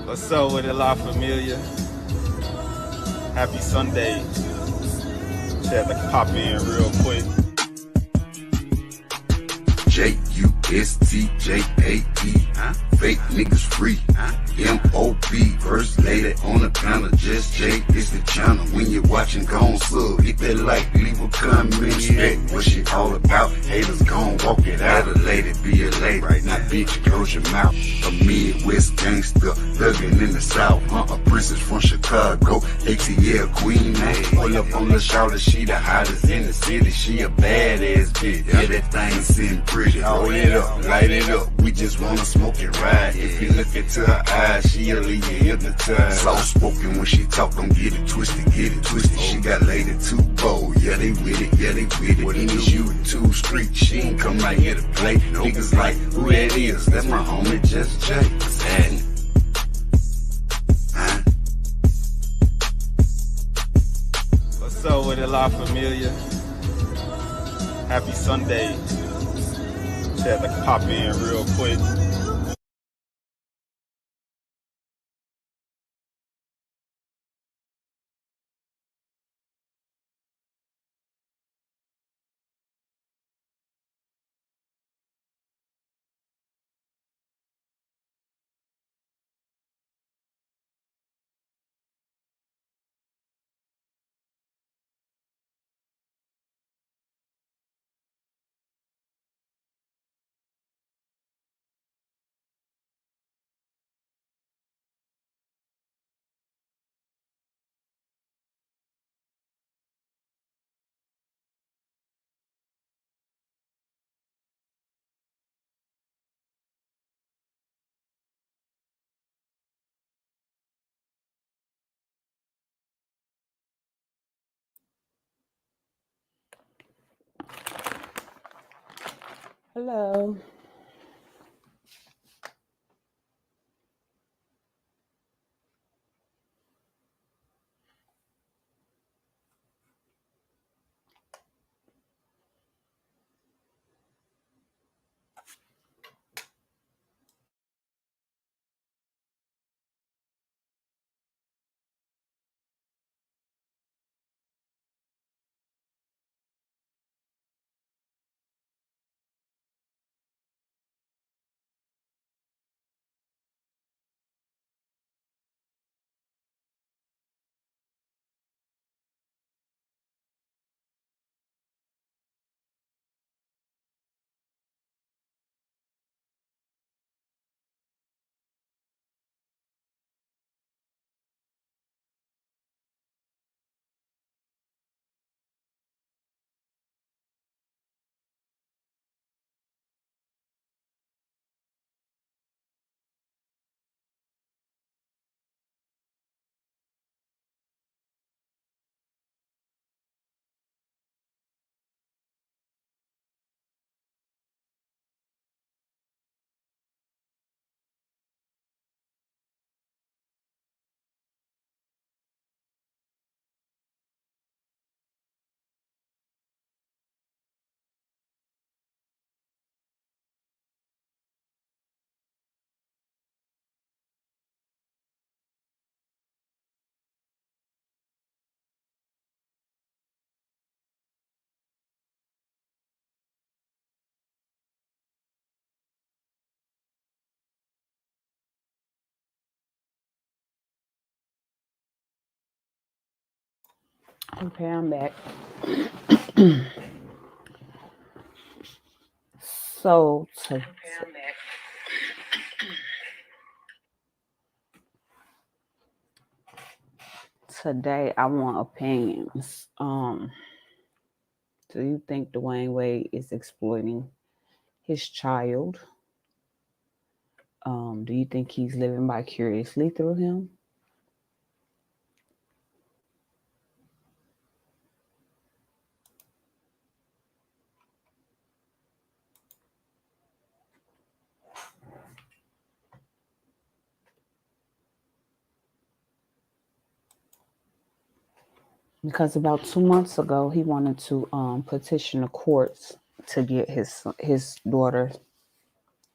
What's up with it, La Familia? Happy Sunday. Just had to pop in real quick. J-U-S-T-J-A-E, fake niggas free, M-O-B, first lady on the panel, just J, it's the channel, when you're watching, gon' sub, hit that like, leave a comment, respect what she all about, haters gon' walk it out, a lady, be a lady, right now, bitch, close your mouth, a Midwest gangster, thuggin' in the South, a princess from Chicago, ATL queen, man, pull up on the shoulder, she the hottest in the city, she a badass bitch, yeah, that thing sitting pretty, roll it up, light it up, we just wanna smoke and ride. If you look into her eyes, she'll leave you hypnotized. Soft spoken when she talk, don't get it twisted, She got lady too bold, yeah they with it, What is you too street, she ain't come out here to play. Niggas like, who that is? That's my homie, just Jay. Sad. What's up with it, La Familia? Happy Sunday. Just had to pop in real quick. Hello. Okay, I'm back. So today I want opinions. Do you think Dwayne Wade is exploiting his child? Do you think he's living vicariously through him? Because about 2 months ago, he wanted to petition the courts to get his daughter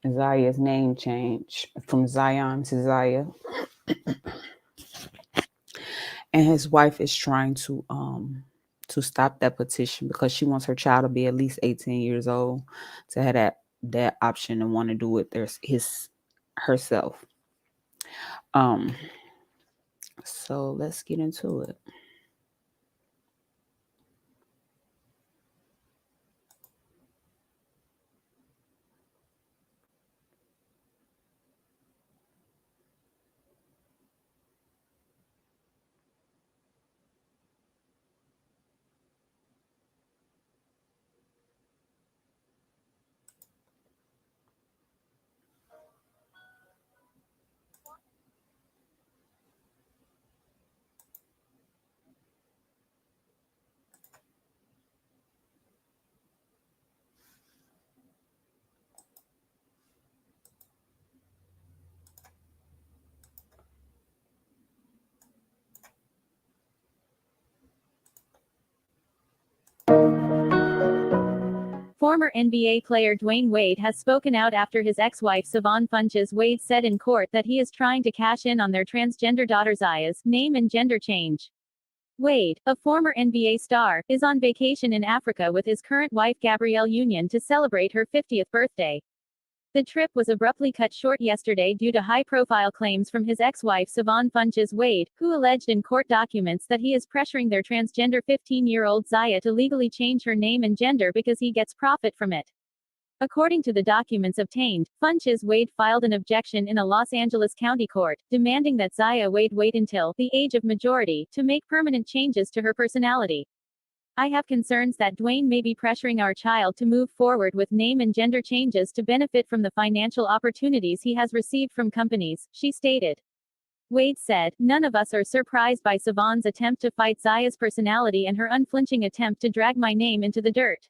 Zaya's name changed from Zion to Zaya. And his wife is trying to stop that petition because she wants her child to be at least 18 years old to have that option and want to do it herself. So let's get into it. Former NBA player Dwayne Wade has spoken out after his ex-wife Savon Funches Wade said in court that he is trying to cash in on their transgender daughter Zaya's name and gender change. Wade, a former NBA star, is on vacation in Africa with his current wife Gabrielle Union to celebrate her 50th birthday. The trip was abruptly cut short yesterday due to high-profile claims from his ex-wife Savon Funches Wade, who alleged in court documents that he is pressuring their transgender 15-year-old Zaya to legally change her name and gender because he gets profit from it. According to the documents obtained, Funches Wade filed an objection in a Los Angeles County court, demanding that Zaya Wade wait until the age of majority to make permanent changes to her personality. I have concerns that Dwayne may be pressuring our child to move forward with name and gender changes to benefit from the financial opportunities he has received from companies, she stated. Wade said, "None of us are surprised by Savon's attempt to fight Zaya's personality and her unflinching attempt to drag my name into the dirt."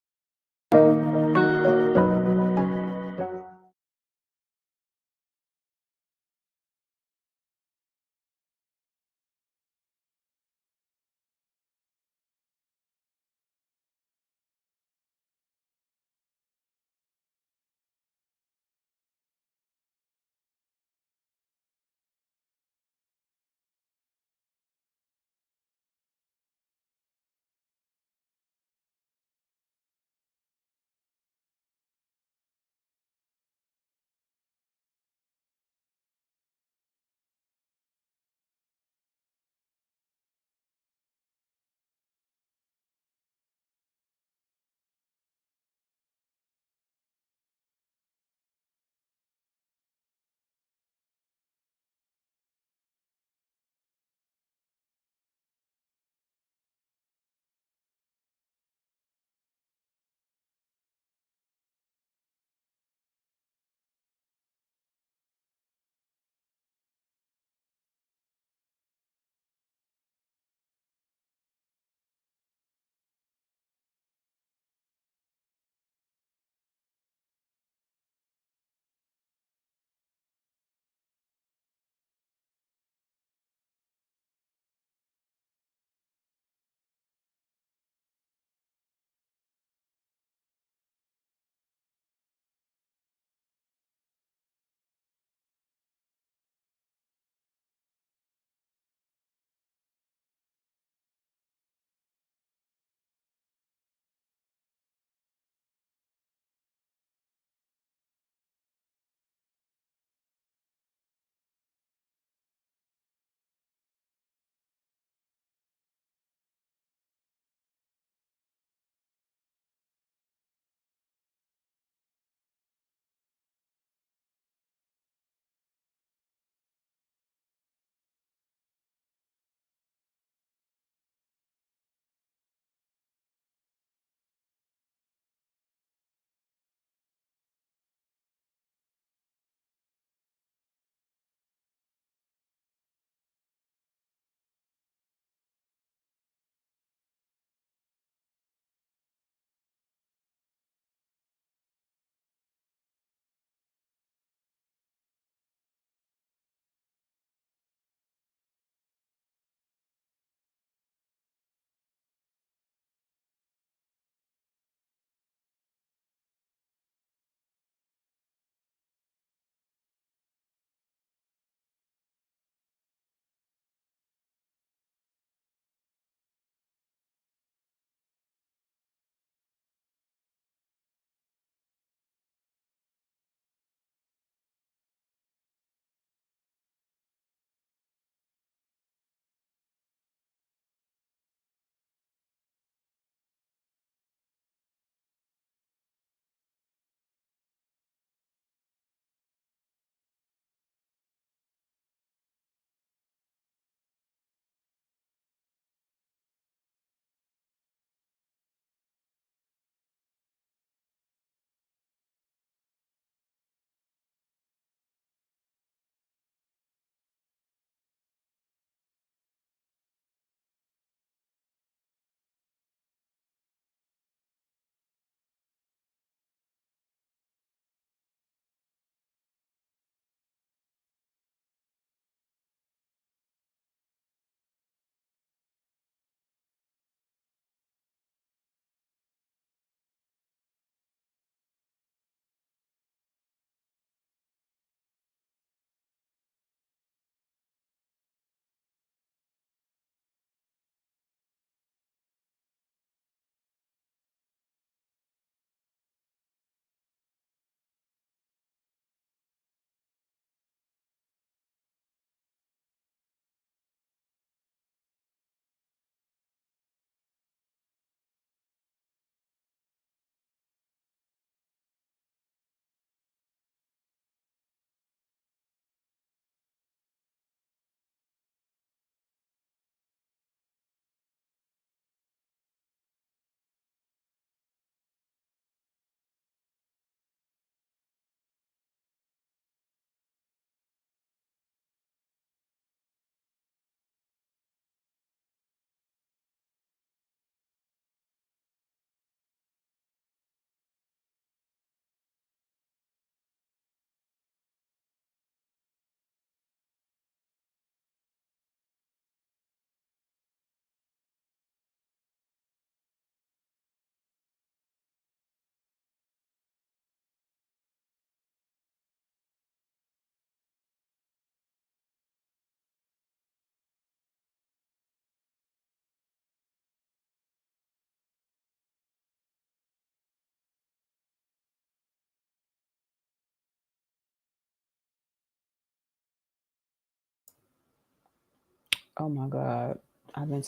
Oh my God. I've been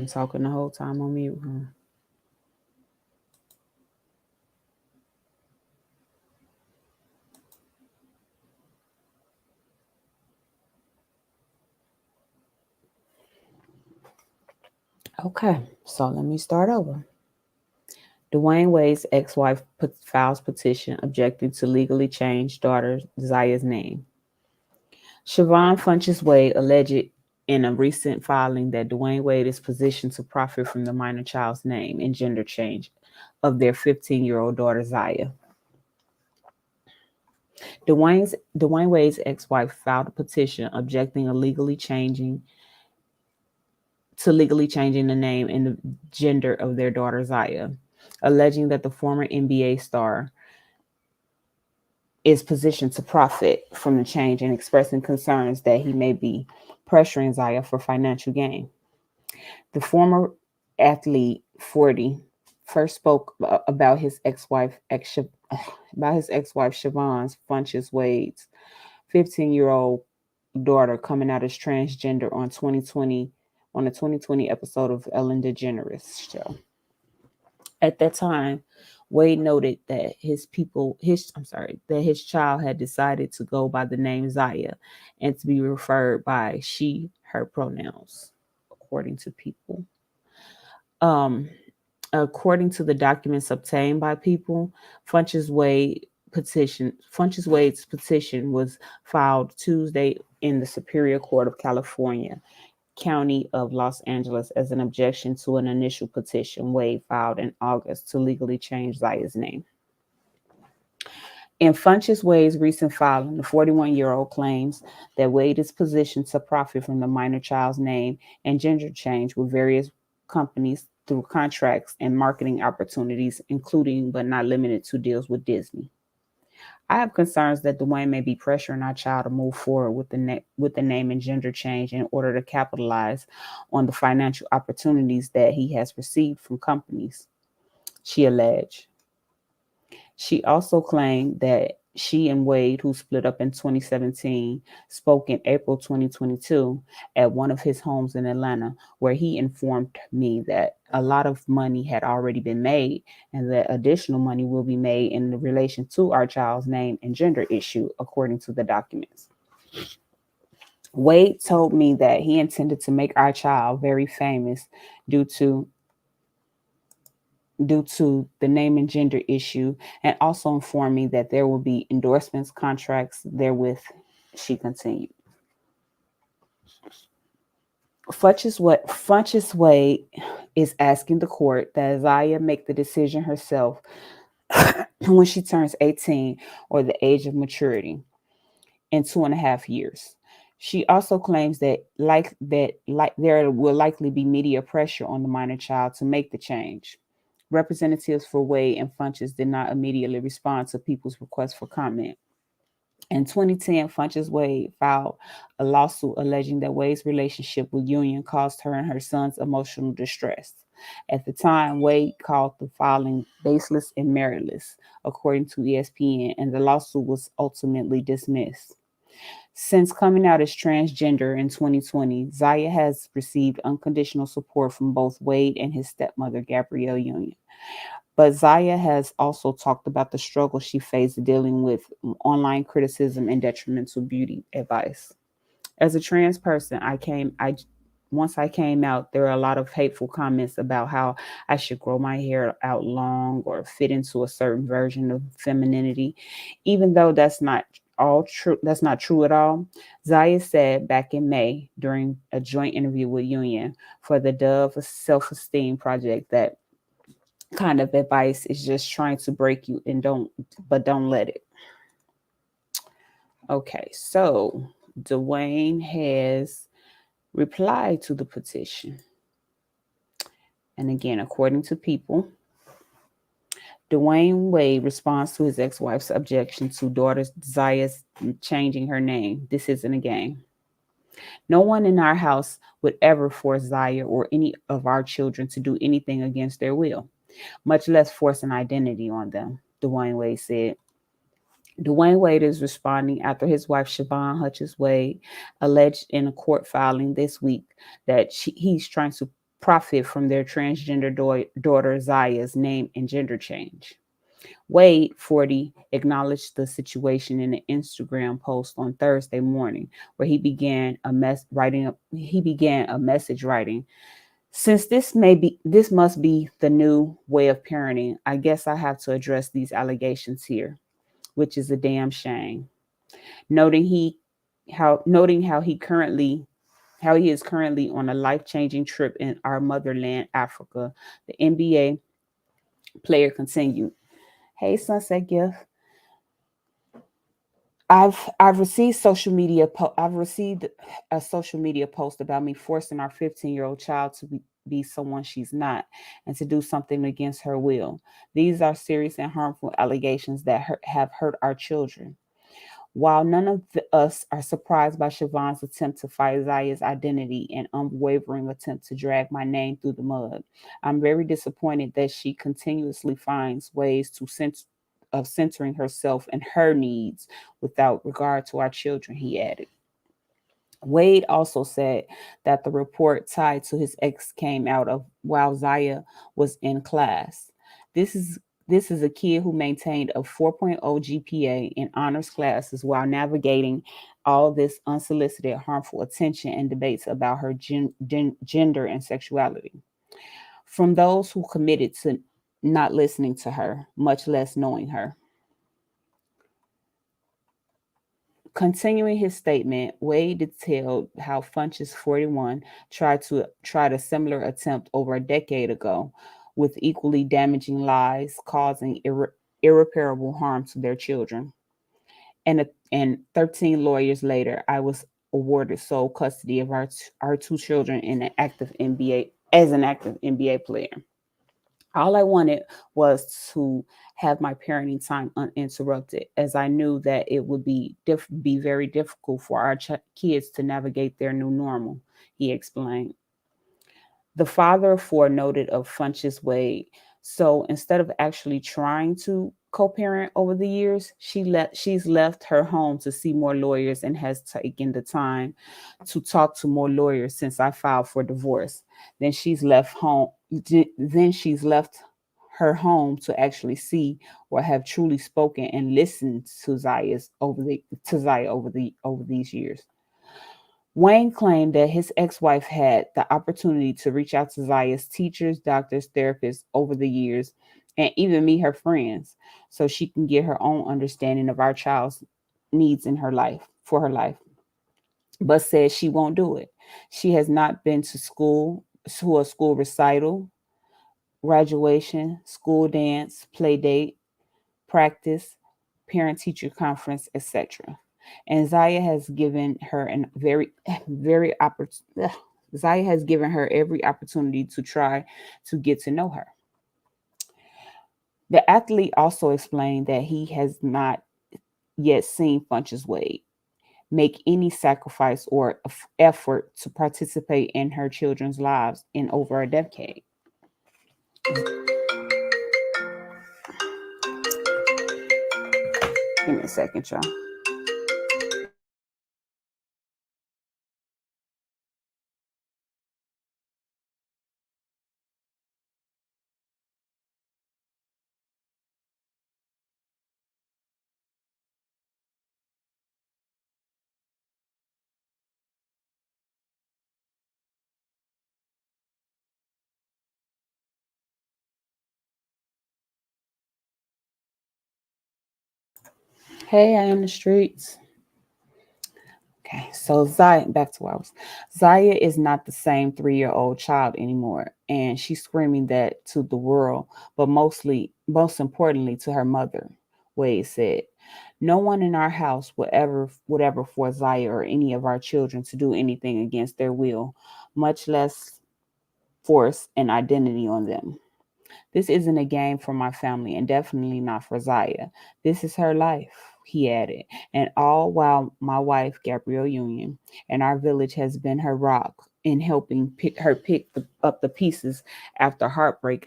talking the whole time on mute, huh? Okay, so let me start over. Dwayne Wade's ex-wife files petition objecting to legally change daughter Zaya's name. Siobhan Funches Wade alleged in a recent filing that Dwayne Wade is positioned to profit from the minor child's name and gender change of their 15-year-old daughter Zaya. Dwayne Wade's ex-wife filed a petition objecting legally changing the name and the gender of their daughter Zaya, alleging that the former NBA star is positioned to profit from the change and expressing concerns that he may be pressuring Zaya for financial gain. The former athlete, 40, first spoke about his ex-wife Siobhan Funches Wade's 15-year-old daughter coming out as transgender on a 2020 episode of Ellen DeGeneres show. At that time, Wade noted that his child had decided to go by the name Zaya and to be referred by she, her pronouns, according to People. Um, According to the documents obtained by People, Funches Wade's petition was filed Tuesday in the Superior Court of California, County of Los Angeles, as an objection to an initial petition Wade filed in August to legally change Zaya's name. In Funches Wade's recent filing, the 41-year-old claims that Wade is positioned to profit from the minor child's name and gender change with various companies through contracts and marketing opportunities, including but not limited to deals with Disney. I have concerns that Dwayne may be pressuring our child to move forward with the name and gender change in order to capitalize on the financial opportunities that he has received from companies, she alleged. She also claimed that she and Wade, who split up in 2017, spoke in April 2022 at one of his homes in Atlanta, where he informed me that a lot of money had already been made and that additional money will be made in relation to our child's name and gender issue, according to the documents. Wade told me that he intended to make our child very famous due to the name and gender issue, and also informed me that there will be endorsements, contracts therewith, she continued. Funches Wade is asking the court that Zaya make the decision herself when she turns 18 or the age of maturity in 2.5 years. She also claims that there will likely be media pressure on the minor child to make the change. Representatives for Wade and Funches did not immediately respond to People's request for comment. In 2010, Funches Wade filed a lawsuit alleging that Wade's relationship with Union caused her and her son's emotional distress. At the time, Wade called the filing baseless and meritless, according to ESPN, and the lawsuit was ultimately dismissed. Since coming out as transgender in 2020, Zaya has received unconditional support from both Wade and his stepmother, Gabrielle Union. But Zaya has also talked about the struggle she faced dealing with online criticism and detrimental beauty advice. As a trans person, once I came out, there were a lot of hateful comments about how I should grow my hair out long or fit into a certain version of femininity, even though that's not true at all. Zaya said back in May during a joint interview with Union for the Dove Self-Esteem Project that kind of advice is just trying to break you and don't let it. Okay, so Dwayne has replied to the petition. And again, according to People, Dwayne Wade responds to his ex-wife's objection to daughter Zaya's changing her name. This isn't a game. No one in our house would ever force Zaya or any of our children to do anything against their will, much less force an identity on them, Dwayne Wade said. Dwayne Wade is responding after his wife Siobhan Hutchins Wade alleged in a court filing this week that he's trying to profit from their transgender daughter Zaya's name and gender change. Wade, 40, acknowledged the situation in an Instagram post on Thursday morning, where he began a message writing. Since this must be the new way of parenting, I guess I have to address these allegations here, which is a damn shame. Noting how he is currently on a life-changing trip in our motherland, Africa, the NBA player continued. Hey, Sunset Gift. I've received I've received a social media post about me forcing our 15-year-old child to be someone she's not and to do something against her will. These are serious and harmful allegations that have hurt our children. While none of us are surprised by Siobhan's attempt to fight Zaya's identity and unwavering attempt to drag my name through the mud, I'm very disappointed that she continuously finds ways of centering herself and her needs without regard to our children, he added. Wade also said that the report tied to his ex came out of while Zaya was in class. This is this is a kid who maintained a 4.0 GPA in honors classes while navigating all this unsolicited harmful attention and debates about her gender and sexuality. From those who committed to not listening to her, much less knowing her. Continuing his statement, Wade detailed how Funches 41 tried a similar attempt over a decade ago with equally damaging lies causing irreparable harm to their children. And 13 lawyers later, I was awarded sole custody of our two children in an active NBA player. All I wanted was to have my parenting time uninterrupted, as I knew that it would be very difficult for our kids to navigate their new normal, he explained. The father of four noted of Funch's Wade. So instead of actually trying to co-parent over the years, she's left her home to see more lawyers and has taken the time to talk to more lawyers since I filed for divorce. Then she's left home. Then she's left her home to actually see or have truly spoken and listened to Zaya over these years. Wayne claimed that his ex-wife had the opportunity to reach out to Zaya's teachers, doctors, therapists over the years, and even meet her friends so she can get her own understanding of our child's needs in her life, for her life, but says she won't do it. She has not been to a school recital, graduation, school dance, play date, practice, parent-teacher conference, etc. And Zaya has given her Zaya has given her every opportunity to try to get to know her. The athlete also explained that he has not yet seen Funch's Wade make any sacrifice or effort to participate in her children's lives in over a decade. Give me a second, y'all. Hey, I am the streets. Okay, so back to where I was. Zaya is not the same 3-year-old child anymore, and she's screaming that to the world, but most importantly, to her mother, Wade said. No one in our house would ever force Zaya or any of our children to do anything against their will, much less force an identity on them. This isn't a game for my family and definitely not for Zaya. This is her life, he added. And all while my wife, Gabrielle Union, and our village has been her rock in helping pick up the pieces after heartbreak,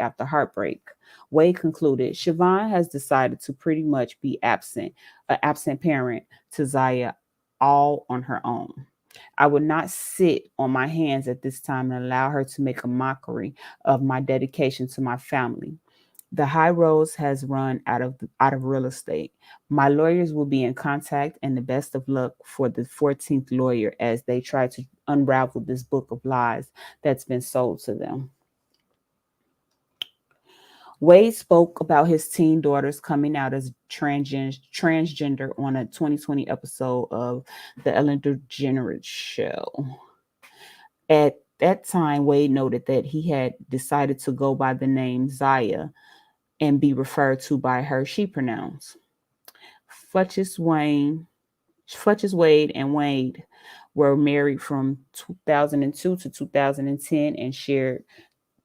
Wade concluded, Siobhan has decided to pretty much be absent, an absent parent to Zaya, all on her own. I would not sit on my hands at this time and allow her to make a mockery of my dedication to my family. The high roads has run out of real estate. My lawyers will be in contact, and the best of luck for the 14th lawyer as they try to unravel this book of lies that's been sold to them. Wade spoke about his teen daughters coming out as transgender on a 2020 episode of the Ellen DeGeneres Show. At that time, Wade noted that he had decided to go by the name Zaya and be referred to by her she pronouns. Futch's Wade and Wade were married from 2002 to 2010 and shared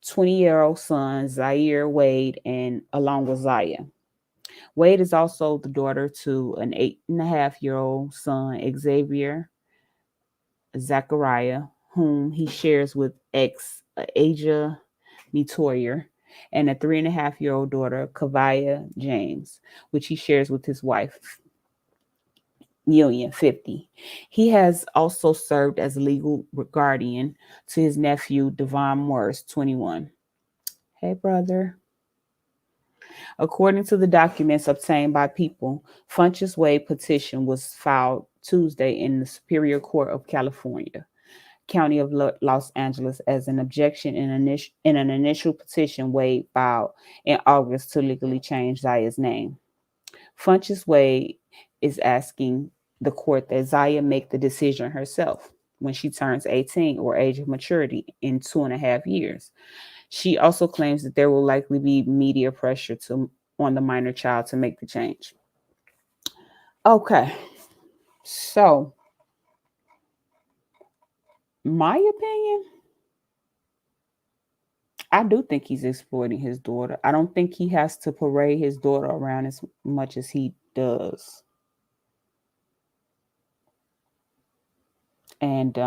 20-year-old son Zaire Wade and along with Zaya. Wade is also the daughter to an 8.5-year-old son, Xavier Zachariah, whom he shares with ex Asia Metoyer, and a 3.5-year-old daughter, Kavaya James, which he shares with his wife, Million 50. He has also served as legal guardian to his nephew, Devon Morris, 21. Hey, brother. According to the documents obtained by People, Funchess Wade petition was filed Tuesday in the Superior Court of California, County of Los Angeles, as an objection in an initial petition Wade filed in August to legally change Zaya's name. Funchess Wade is asking the court that Zaya make the decision herself when she turns 18 or age of maturity in 2.5 years. She also claims that there will likely be media pressure on the minor child to make the change. Okay, so my opinion, I do think he's exploiting his daughter. I don't think he has to parade his daughter around as much as he does. And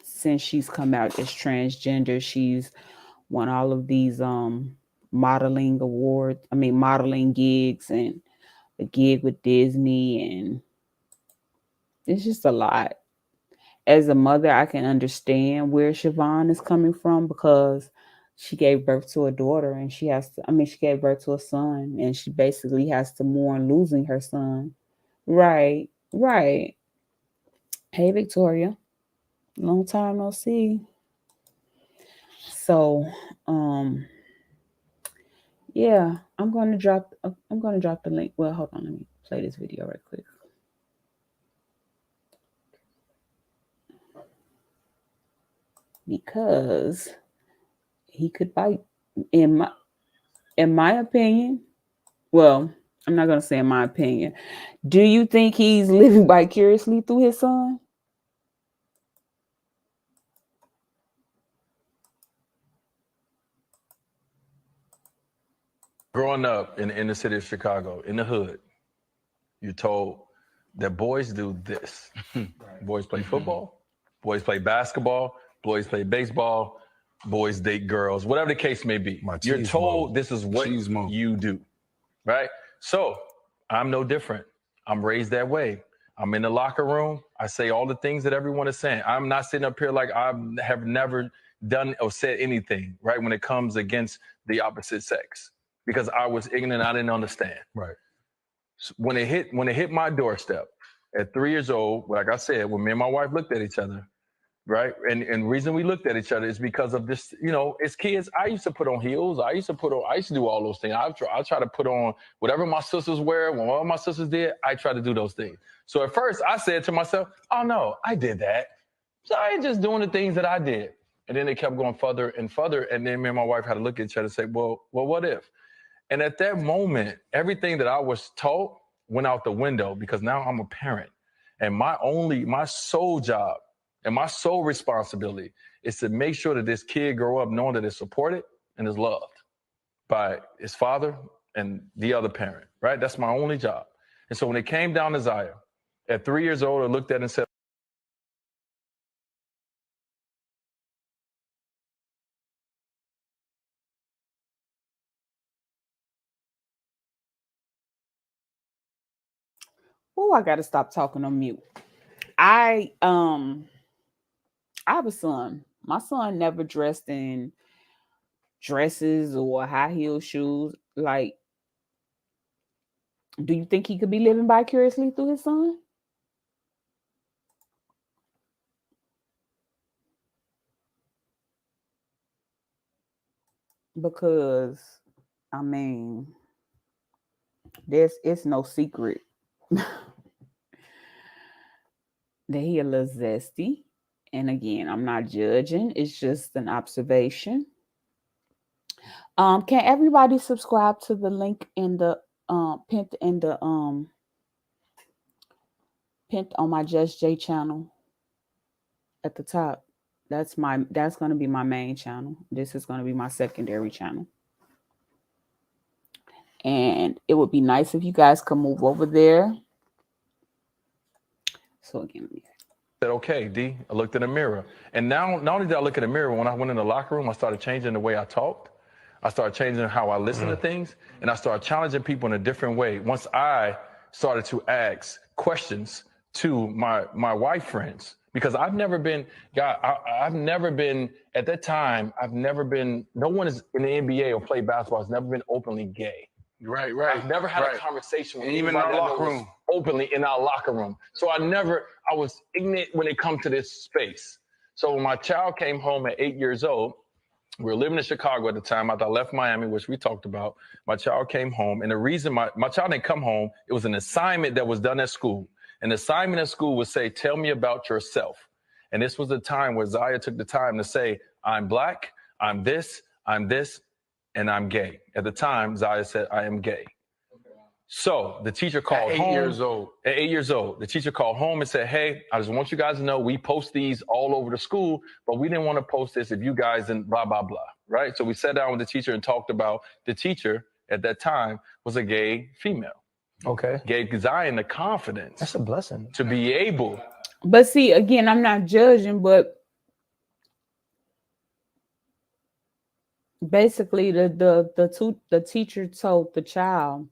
since she's come out as transgender, she's won all of these modeling gigs, and a gig with Disney, and it's just a lot. As a mother, I can understand where Siobhan is coming from, because she gave birth to a daughter, and she gave birth to a son, and she basically has to mourn losing her son. Right. Hey, Victoria. Long time no see. So, yeah, I'm gonna drop the link. Well, hold on, let me play this video right quick. Because he could bite. In my opinion, well, I'm not gonna say in my opinion. Do you think he's living vicariously through his son? Growing up in the inner city of Chicago, in the hood, you're told that boys do this. Boys play football, boys play basketball, boys play baseball, boys date girls, whatever the case may be. You're told this is what you do, right? So I'm no different. I'm raised that way. I'm in the locker room. I say all the things that everyone is saying. I'm not sitting up here like I have never done or said anything, right, when it comes against the opposite sex, because I was ignorant. I didn't understand. Right. So when it hit my doorstep at 3 years old, like I said, when me and my wife looked at each other, right? And the reason we looked at each other is because of this, as kids, I used to put on heels. I used to do all those things. I try to put on whatever my sisters wear. When all my sisters did, I try to do those things. So at first I said to myself, oh no, I did that. So I ain't just doing the things that I did. And then it kept going further and further. And then me and my wife had to look at each other and say, well, what if? And at that moment, everything that I was taught went out the window, because now I'm a parent. And my sole job and my sole responsibility is to make sure that this kid grow up knowing that it's supported and is loved by his father and the other parent, right? That's my only job. And so when it came down to Zaya, at 3 years old, I looked at it and said, Oh, I gotta stop talking on mute. I have a son. My son never dressed in dresses or high heel shoes. Like, do you think he could be living vicariously through his son? Because I mean, it's no secret that he a little zesty. And again, I'm not judging, it's just an observation. Can everybody subscribe to the link in the pinned in the pinned on my Just J channel at the top? That's gonna be my main channel. This is gonna be my secondary channel. And it would be nice if you guys could move over there. So again, Said, okay, D, I looked in the mirror. And now, not only did I look in the mirror, when I went in the locker room, I started changing the way I talked. I started changing how I listen to things, and I started challenging people in a different way. Once I started to ask questions to my white friends, because I've never been, God, I've never been, at that time, no one is in the NBA or play basketball has never been openly gay. Right. I've never had a conversation with And even in anybody our I know locker was room. openly in our locker room. So I was ignorant when it comes to this space. So when my child came home at 8 years old, we were living in Chicago at the time. After I left Miami, which we talked about, my child came home. And the reason my child didn't come home, it was an assignment that was done at school. An assignment at school would say, tell me about yourself. And this was the time where Zaya took the time to say, I'm Black, I'm this, and I'm gay. At the time, Zaya said, I am gay. So the teacher called home. 8 years old. At 8 years old, the teacher called home and said, hey, I just want you guys to know we post these all over the school, but we didn't want to post this if you guys and blah, blah, blah, right? So we sat down with the teacher and talked about the teacher at that time was a gay female. Okay. Gave Zion the confidence. That's a blessing. To be able. but see, again, I'm not judging, but basically the teacher told the child,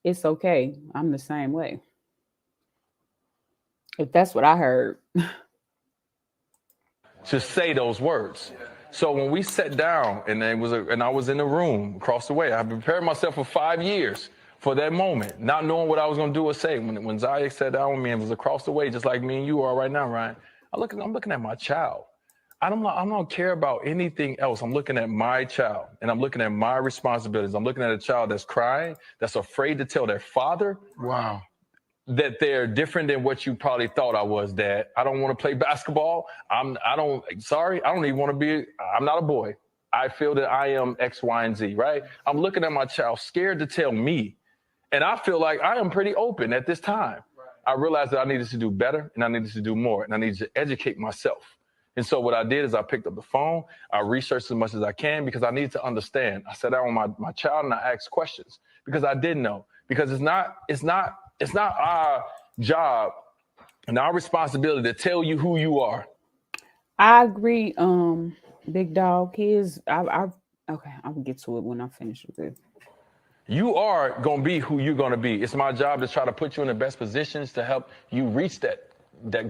it's okay. I'm the same way. If that's what I heard. To say those words. So when we sat down and I was in the room across the way, I prepared myself for 5 years for that moment, not knowing what I was going to do or say. When Zaya sat down with me and was across the way, just like me and you are right now, Ryan, I'm looking at my child. I don't care about anything else. I'm looking at my child, and I'm looking at my responsibilities. I'm looking at a child that's crying, that's afraid to tell their father. Wow. That they're different than what you probably thought I was, Dad. I don't want to play basketball. I'm not a boy. I feel that I am X, Y, and Z, right? I'm looking at my child scared to tell me. And I feel like I am pretty open at this time. I realized that I needed to do better and I needed to do more and I needed to educate myself. And so what I did is I picked up the phone, I researched as much as I can because I needed to understand. I sat down with my child and I asked questions because I didn't know. Because it's not our job and our responsibility to tell you who you are. I agree, Big Dog. Okay, I'll get to it when I finish with it. You are going to be who you're going to be. It's my job to try to put you in the best positions to help you reach that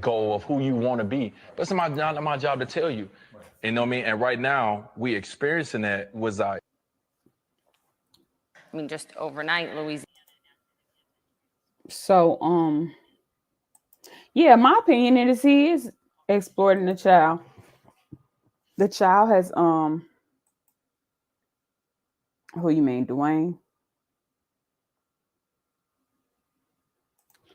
goal of who you want to be. But it's not my job to tell you. You know what I mean? And right now, we experiencing that with Zaya. I mean, just overnight, Louisiana. So, yeah, my opinion is he is exploiting the child. The child has, who you mean, Dwayne?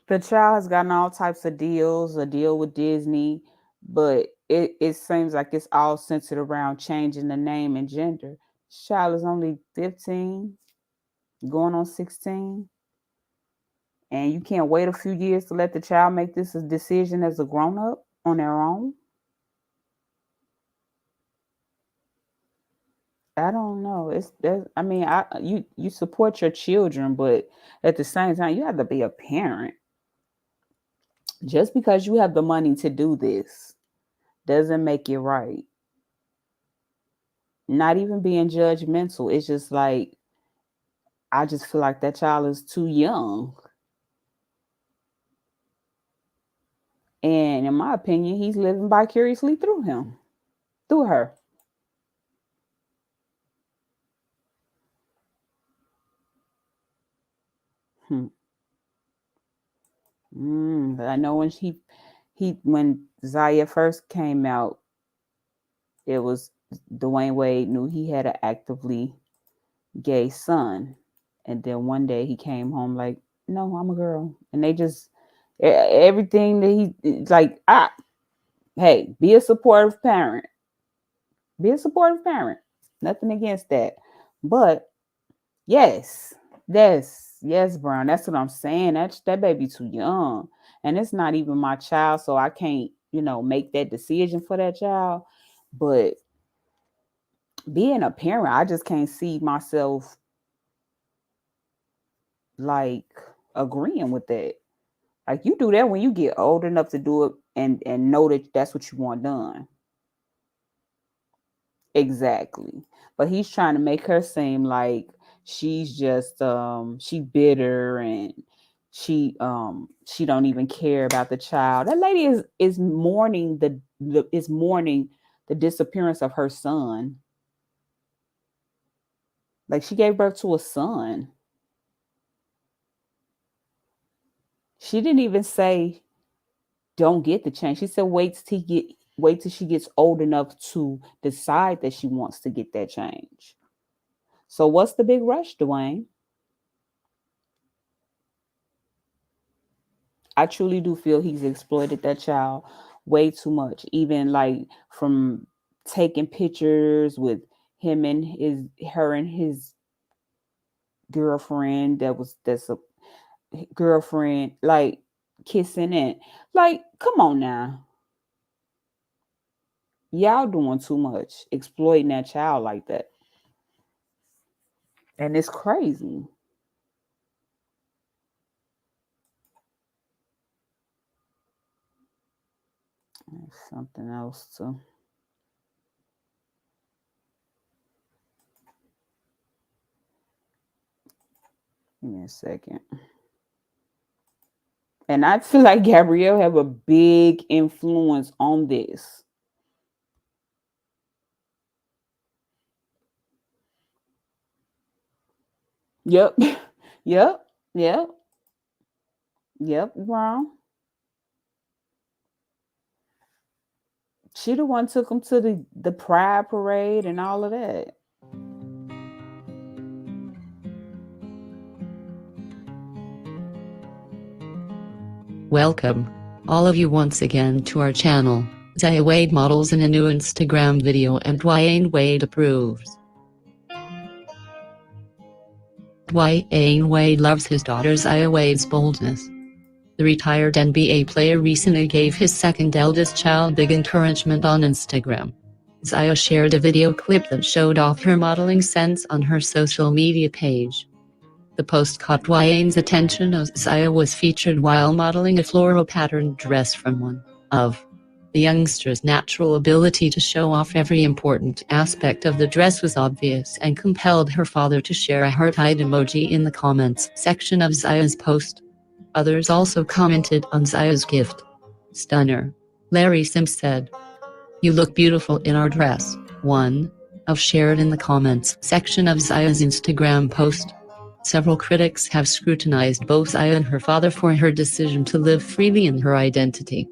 The child has gotten all types of deals, a deal with Disney, but it seems like it's all centered around changing the name and gender. This child is only 15, going on 16. And you can't wait a few years to let the child make this a decision as a grown-up on their own. I don't know. You support your children, but at the same time, you have to be a parent. Just because you have the money to do this doesn't make it right. Not even being judgmental. It's just like, I just feel like that child is too young. And in my opinion, he's living vicariously through her. But I know when Zaya first came out, it was Dwayne Wade knew he had an actively gay son, and then one day he came home like, no, I'm a girl, and they just everything that he like, hey, be a supportive parent. Be a supportive parent. Nothing against that, but yes, Brown. That's what I'm saying. That baby too young, and it's not even my child, so I can't, make that decision for that child. But being a parent, I just can't see myself like agreeing with that. Like, you do that when you get old enough to do it and know that that's what you want done. Exactly. But he's trying to make her seem like she's just she bitter, and she don't even care about the child. That lady is mourning the disappearance of her son. Like, she gave birth to a son. She didn't even say don't get the change. She said wait till she gets old enough to decide that she wants to get that change. So what's the big rush, Dwayne? I truly do feel he's exploited that child way too much. Even like from taking pictures with him and her and his girlfriend that's a girlfriend, like kissing it. Like, come on now. Y'all doing too much, exploiting that child like that. And it's crazy. There's something else too. Give me a second. And I feel like Gabrielle have a big influence on this. Yep. Yep. Yep. Yep. Wrong. She the one took him to the Pride Parade and all of that. Welcome, all of you, once again to our channel. Zaya Wade models in a new Instagram video and Dwayne Wade approves. Dwayne Wade loves his daughter Zaya Wade's boldness. The retired NBA player recently gave his second eldest child big encouragement on Instagram. Zaya shared a video clip that showed off her modeling sense on her social media page. The post caught Dwayne's attention as Zaya was featured while modeling a floral patterned dress from one of the youngster's natural ability to show off every important aspect of the dress was obvious and compelled her father to share a heart-eyed emoji in the comments section of Zaya's post. Others also commented on Zaya's gift. Stunner. Larry Sims said, "You look beautiful in our dress." One of shared in the comments section of Zaya's Instagram post. Several critics have scrutinized both Zaya and her father for her decision to live freely in her identity.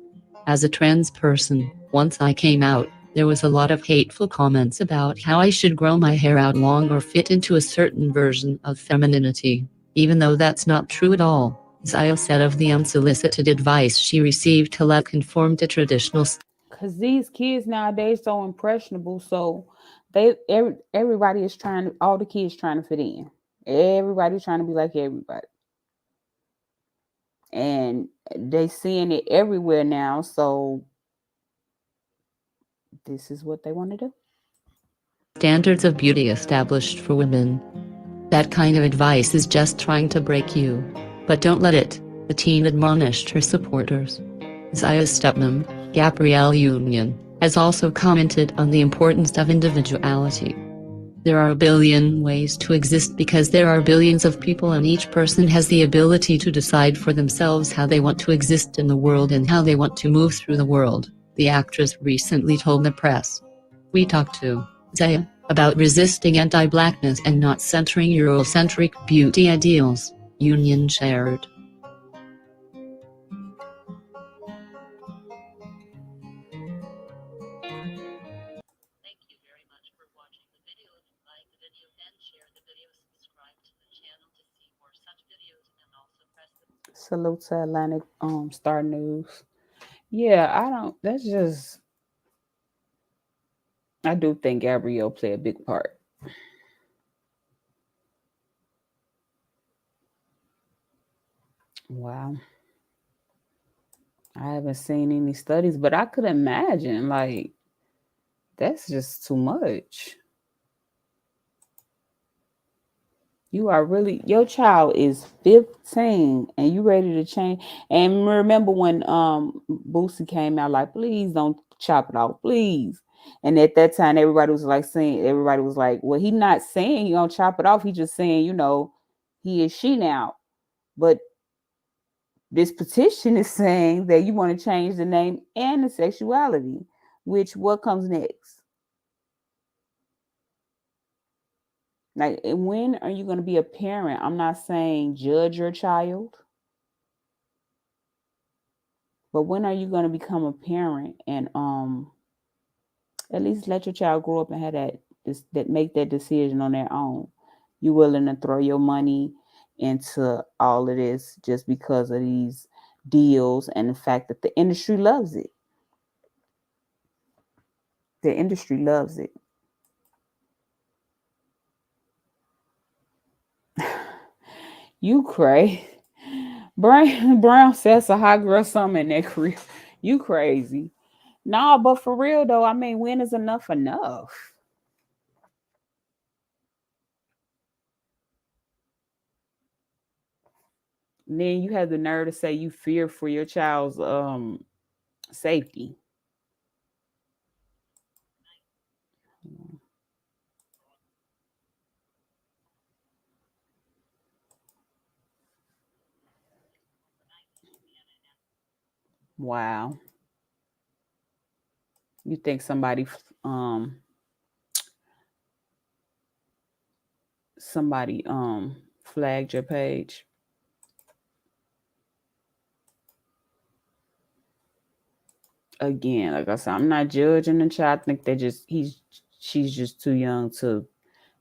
As a trans person, once I came out, there was a lot of hateful comments about how I should grow my hair out long or fit into a certain version of femininity, even though that's not true at all, Zaya said of the unsolicited advice she received to let conform to traditional. Because these kids nowadays so impressionable, so everybody is all the kids trying to fit in. Everybody's trying to be like everybody. And they seeing it everywhere now, so this is what they want to do. Standards of beauty established for women. That kind of advice is just trying to break you. But don't let it, the teen admonished her supporters. Zaya's stepmom, Gabrielle Union, has also commented on the importance of individuality. There are a billion ways to exist because there are billions of people and each person has the ability to decide for themselves how they want to exist in the world and how they want to move through the world, the actress recently told the press. We talked to Zaya about resisting anti-blackness and not centering Eurocentric beauty ideals, Union shared. Thank you very much for watching the video. If you like the video, then share the video, subscribe to the channel to see more such videos, and also press the Salute to Atlantic Star News. Yeah, I don't. That's just. I do think Gabrielle played a big part. Wow. I haven't seen any studies, but I could imagine like that's just too much. You are really your child is 15 and you ready to change. And remember when Boosie came out like, please don't chop it off, please. And at that time everybody was like, well, he not saying he gonna chop it off. He just saying, he is she now. But this petition is saying that you want to change the name and the sexuality, which what comes next? Like, when are you going to be a parent? I'm not saying judge your child, but when are you going to become a parent and at least let your child grow up and have that make that decision on their own? You willing to throw your money into all of this just because of these deals and the fact that the industry loves it? The industry loves it. You crazy. Brown says a hot girl summer in that crib. You crazy. Nah, but for real though, I mean, when is enough enough? And then you have the nerve to say you fear for your child's safety. Wow. You think somebody flagged your page? Again, like I said, I'm not judging the child. I think she's just too young to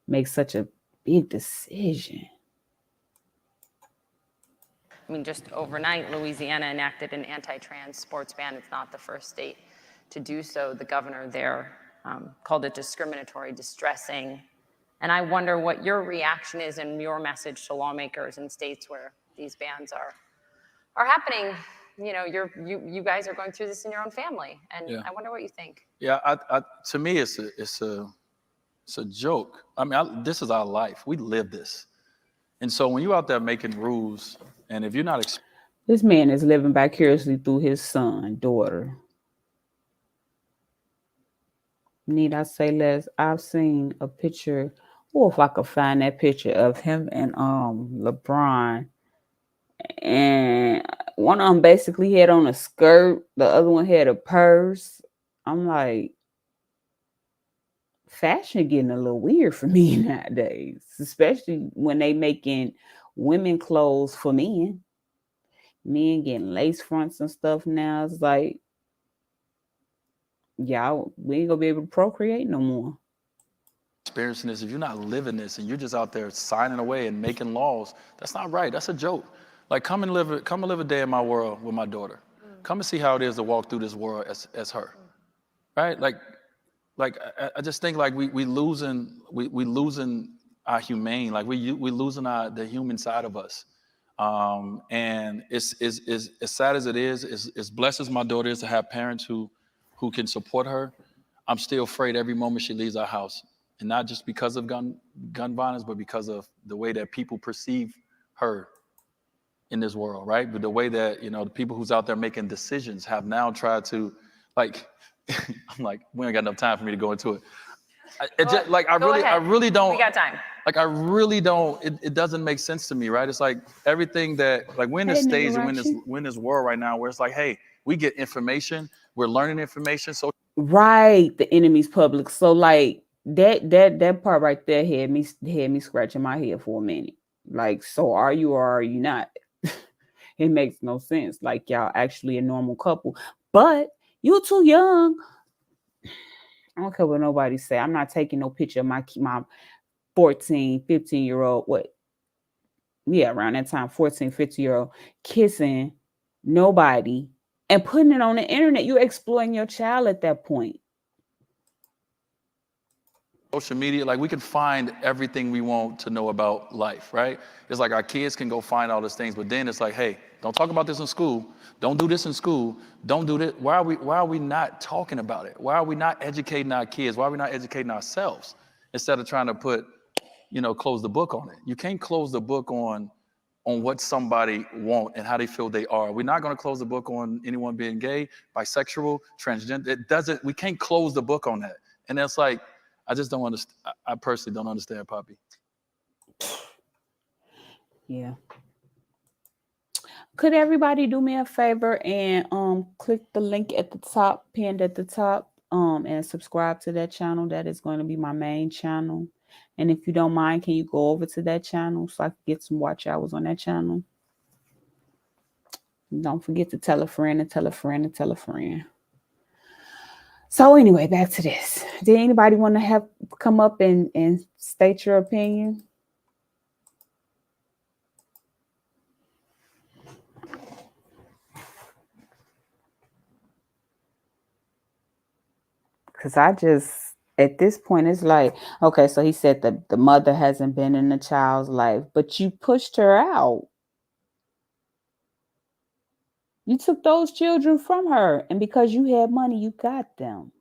make such a big decision. I mean, just overnight, Louisiana enacted an anti-trans sports ban. It's not the first state to do so. The governor there called it discriminatory, distressing. And I wonder what your reaction is and your message to lawmakers in states where these bans are happening. You know, you guys are going through this in your own family, and yeah. I wonder what you think. Yeah, to me, it's a joke. I mean, this is our life. We live this, and so when you're out there making rules, and if you're not, this man is living vicariously through his son, daughter. Need I say less? I've seen a picture. Oh, if I could find that picture of him and LeBron. And one of them basically had on a skirt, the other one had a purse. I'm like, fashion getting a little weird for me nowadays, especially when they making women clothes for men. Men getting lace fronts and stuff now. It's like, y'all, we ain't gonna be able to procreate no more. Experiencing this, if you're not living this and you're just out there signing away and making laws, that's not right. That's a joke. Like, come and live a day in my world with my daughter. Come and see how it is to walk through this world as her, right? Like I just think like we losing our humane, like we losing the human side of us. And it's as sad as it is, as blessed as my daughter is to have parents who can support her, I'm still afraid every moment she leaves our house. And not just because of gun violence, but because of the way that people perceive her in this world, right? But the way that, the people who's out there making decisions have now tried to, like, I'm like, we ain't got enough time for me to go into it. Go ahead. I really don't. We got time. Like, I really don't. It doesn't make sense to me, right? It's like everything that, like, we're in this stage and we're in this world right now where it's like, hey, we get information, we're learning information. So Right, the enemy's public. So like that part right there had me scratching my head for a minute. Like, so are you or are you not? It makes no sense. Like, y'all actually a normal couple, but you too young. I don't care what nobody say. I'm not taking no picture of my 14, 15-year-old. What? Yeah, around that time, 14, 50-year-old kissing nobody and putting it on the internet. You're exploiting your child at that point. social media, like, we can find everything we want to know about life, right? It's like our kids can go find all these things, but then it's like, hey, don't talk about this in school. Don't do this in school. Don't do this. Why are we not talking about it? Why are we not educating our kids? Why are we not educating ourselves instead of trying to close the book on it? You can't close the book on what somebody want and how they feel they are. We're not going to close the book on anyone being gay, bisexual, transgender. We can't close the book on that. And that's like, I just don't understand. I personally don't understand, Poppy. Yeah. Could everybody do me a favor and click the link at the top, pinned at the top, and subscribe to that channel? That is going to be my main channel. And if you don't mind, can you go over to that channel so I can get some watch hours on that channel? Don't forget to tell a friend and tell a friend and tell a friend. So anyway, back to this. Did anybody want to come up and state your opinion? Because at this point, it's like, okay, so he said that the mother hasn't been in the child's life, but you pushed her out. You took those children from her, and because you had money, you got them.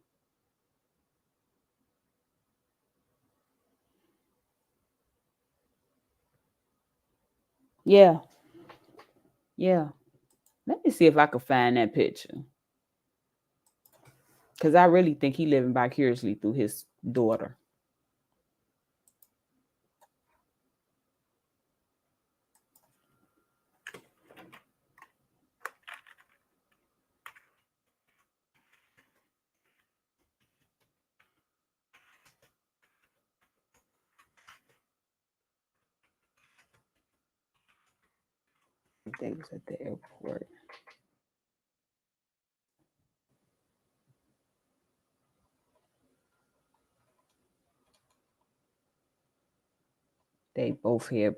Yeah. Yeah. Let me see if I can find that picture. Because I really think he living vicariously through his daughter. They was at the airport. They both had.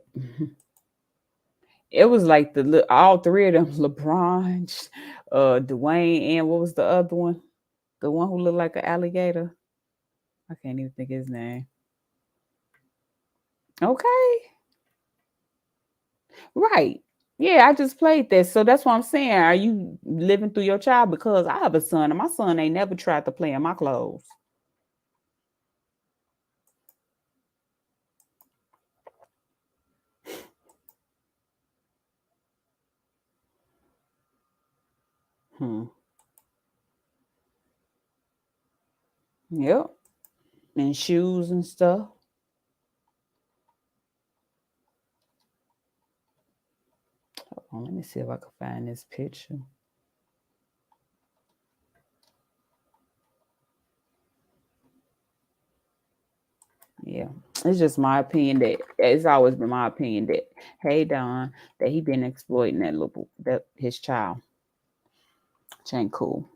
It was like all three of them, LeBron, Dwayne, and what was the other one? The one who looked like an alligator. I can't even think his name. Okay. Right. Yeah, I just played this. So that's what I'm saying. Are you living through your child? Because I have a son, and my son ain't never tried to play in my clothes. Yep. And shoes and stuff. Hold on, let me see if I can find this picture. Yeah, it's just my opinion that it's always been my opinion that, hey Don, that he been exploiting that his child. Which ain't cool.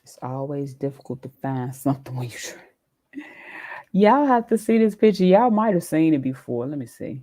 It's always difficult to find something when you try. Y'all have to see this picture. Y'all might have seen it before. Let me see.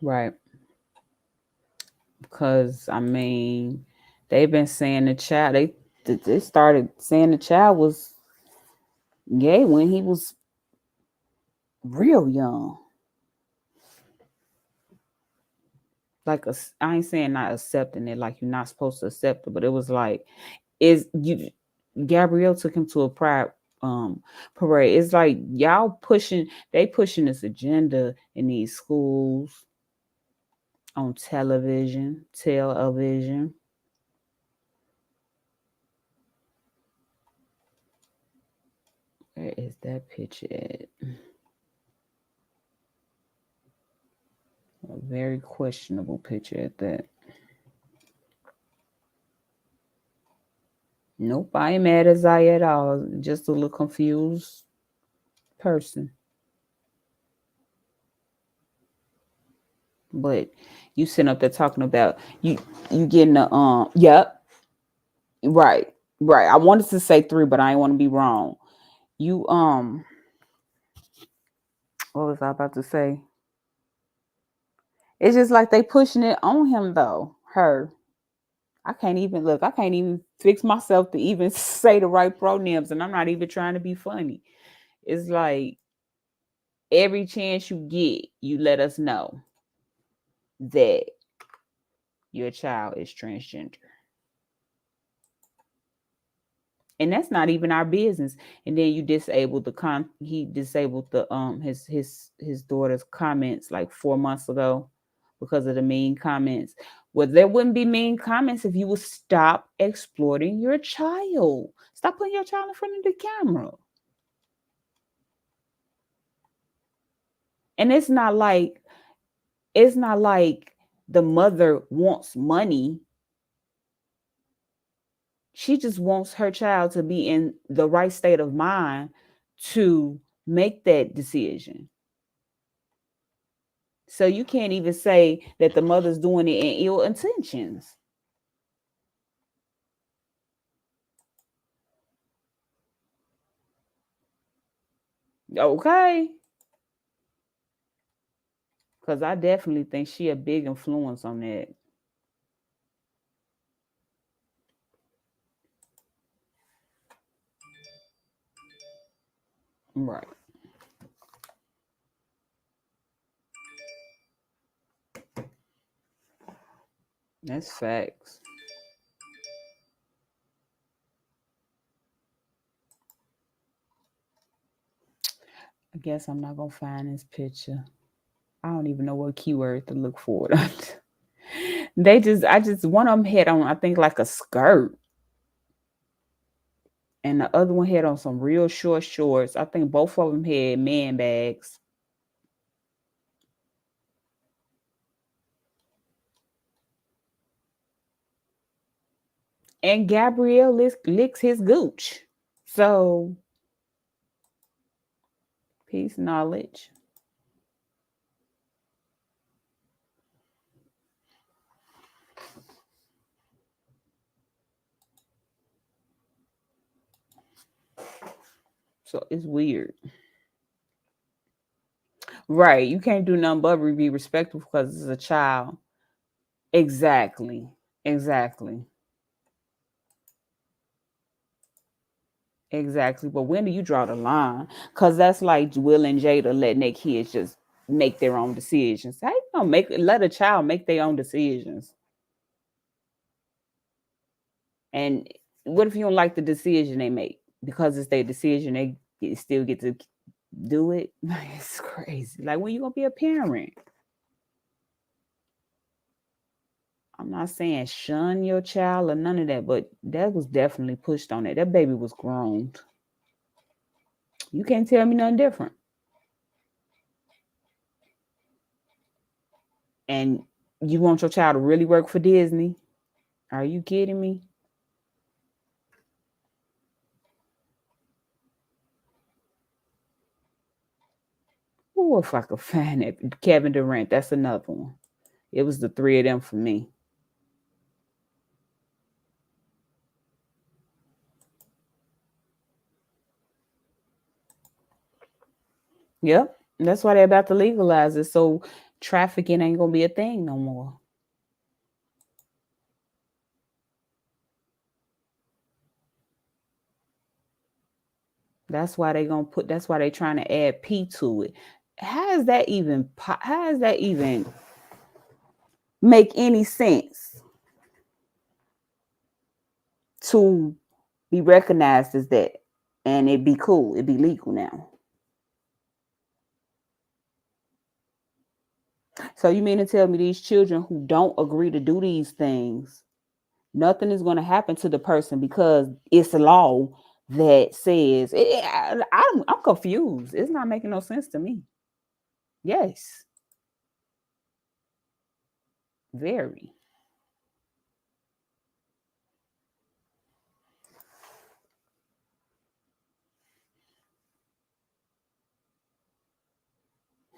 Right. Because I mean, they've been saying the child. They started saying the child was gay when he was real young. Like I ain't saying not accepting it, like you're not supposed to accept it, but it was like, is you Gabrielle took him to a pride parade. It's like y'all pushing this agenda in these schools, on television. Where is that picture at? A very questionable picture at that. Nope, I ain't mad at Zaya at all. Just a little confused person. But you sitting up there talking about you getting the yep, right, right. I wanted to say 3, but I didn't want to be wrong. You what was I about to say? It's just like they pushing it on him though. Her. I can't even fix myself to even say the right pronouns, and I'm not even trying to be funny. It's like every chance you get, you let us know that your child is transgender. And that's not even our business. And then you disabled he disabled the his daughter's comments like 4 months ago because of the mean comments. Well, there wouldn't be mean comments if you would stop exploiting your child. Stop putting your child in front of the camera. And it's not like the mother wants money. She just wants her child to be in the right state of mind to make that decision. So you can't even say that the mother's doing it in ill intentions. Okay. Because I definitely think she a big influence on that. Right. That's facts. I guess I'm not gonna find this picture. I don't even know what keyword to look for. I just one of them had on, I think, like a skirt, and the other one had on some real short shorts. I think both of them had man bags. And Gabrielle licks his gooch. So, peace, knowledge. So it's weird. Right. You can't do nothing but be respectful because it's a child. Exactly. Exactly. Exactly. But when do you draw the line? Because that's like Will and Jada letting their kids just make their own decisions. How you gonna let a child make their own decisions? And what if you don't like the decision they make? Because it's their decision, they still get to do it. It's crazy. Like, when you gonna be a parent? I'm not saying shun your child or none of that, but that was definitely pushed on it. That baby was grown. You can't tell me nothing different. And you want your child to really work for Disney? Are you kidding me? Oh, if I could find it. Kevin Durant, that's another one. It was the 3 of them for me. Yep. That's why they're about to legalize it. So trafficking ain't gonna be a thing no more. That's why they gonna put. That's why they trying to add P to it. How is that even? How does that even make any sense to be recognized as that, and it be cool? It be legal now. So you mean to tell me these children who don't agree to do these things, nothing is going to happen to the person because it's a law that says I'm confused. It's not making no sense to me. Yes, very.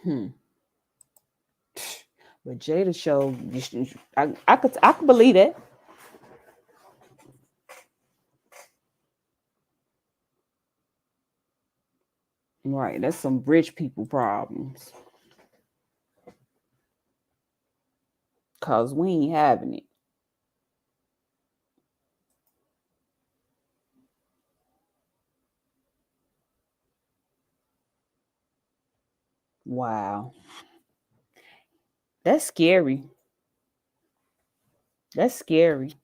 Hmm. But Jada show, I could believe that. Right, that's some rich people problems. Cause we ain't having it. Wow, that's scary. That's scary.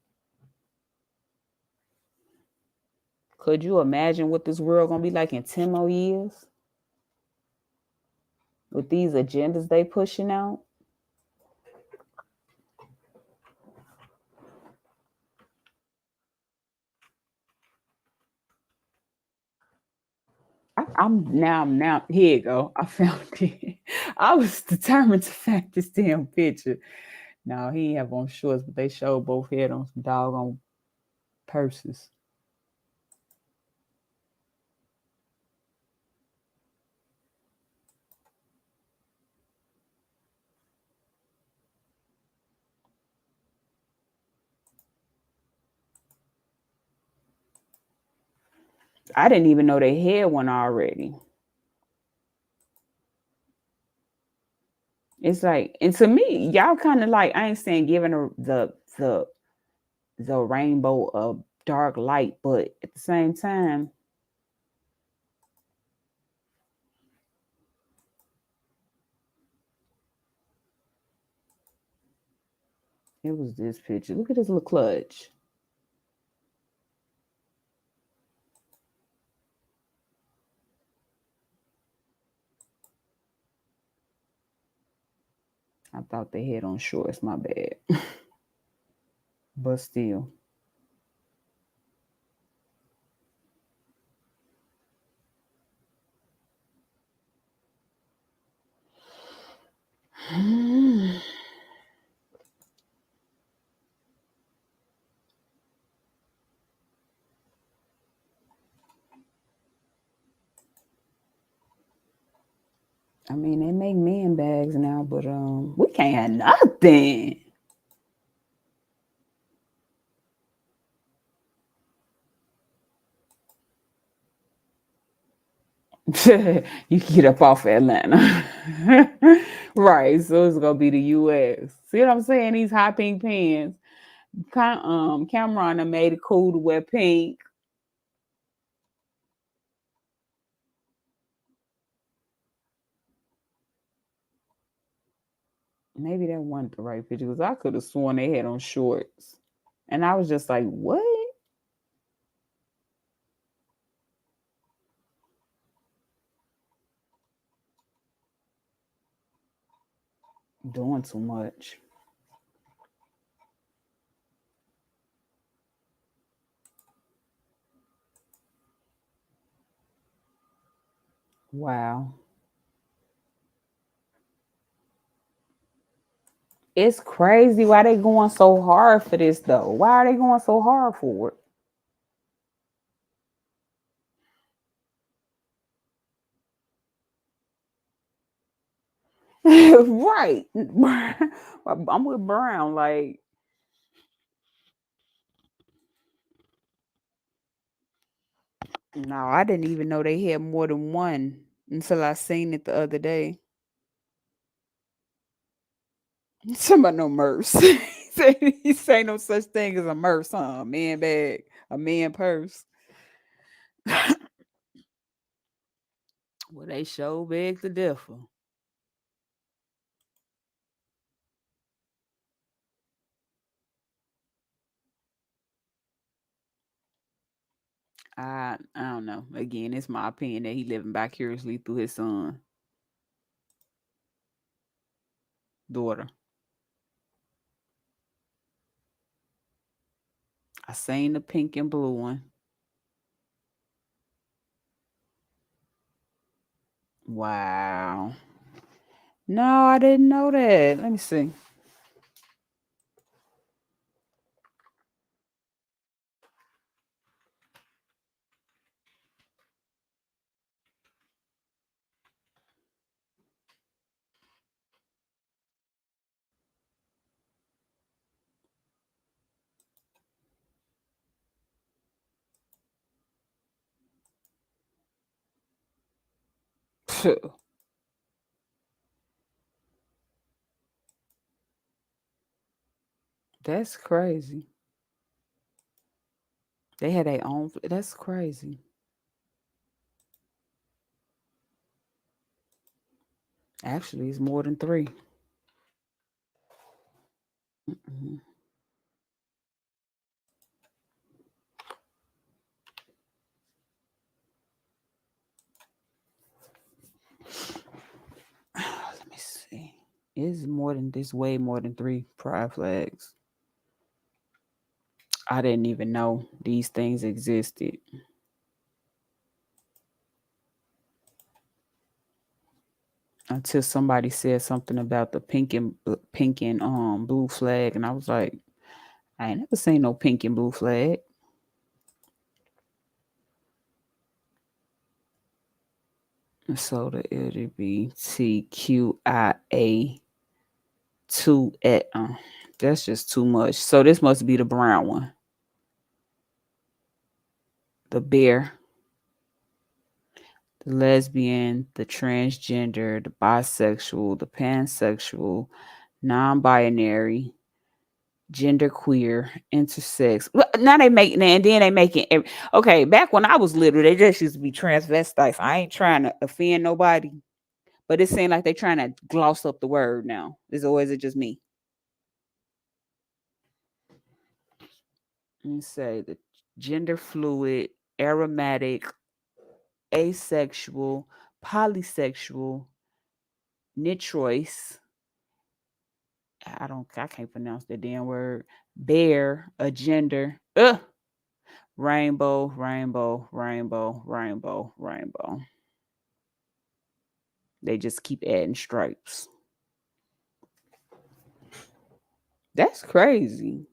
Could you imagine what this world gonna be like in 10 more years with these agendas they pushing out? I'm now here you go. I found it. I was determined to find this damn picture. Now he ain't have on shorts, but they showed both head on some doggone purses. I didn't even know they had one already. It's like, and to me, y'all kind of like, I ain't saying giving her the rainbow of dark light, but at the same time, it was this picture. Look at this little clutch. I thought they had on shorts. My bad. But still. I mean, they make men bags now, but we can't have nothing. You get up off Atlanta. Right. So it's gonna be the US. See what I'm saying? These hot pink pants. Cameron done made it cool to wear pink. Maybe that wasn't the right picture because I could have sworn they had on shorts. And I was just like, what? Doing too much. Wow. It's crazy why they going so hard for this though. Why are they going so hard for it? Right. I'm with Brown. Like, no, I didn't even know they had more than one until I seen it the other day. Somebody no merce. He say no such thing as a merce, huh? A man bag, a man purse. Well, they show beg to differ. I don't know. Again, it's my opinion that he living vicariously through his son, daughter. I seen the pink and blue one. Wow. No, I didn't know that. Let me see. That's crazy. They had their own. That's crazy. Actually, it's more than three. Mm-mm. Let me see. It's more than this. Way more than three pride flags. I didn't even know these things existed until somebody said something about the pink and blue flag, and I was like, I ain't never seen no pink and blue flag. So the LGBTQIA two at that's just too much. So this must be the brown one. The bear, the lesbian, the transgender, the bisexual, the pansexual, non-binary, genderqueer, intersex. Well, now they make and then they make it. Okay, back when I was little, they just used to be transvestites. I ain't trying to offend nobody, but it seems like they trying to gloss up the word now. Is it just me? Let me say the gender fluid, aromatic, asexual, polysexual, nitrois. I can't pronounce that damn word. Bear, a gender. Rainbow, rainbow, rainbow, rainbow, rainbow. They just keep adding stripes. That's crazy.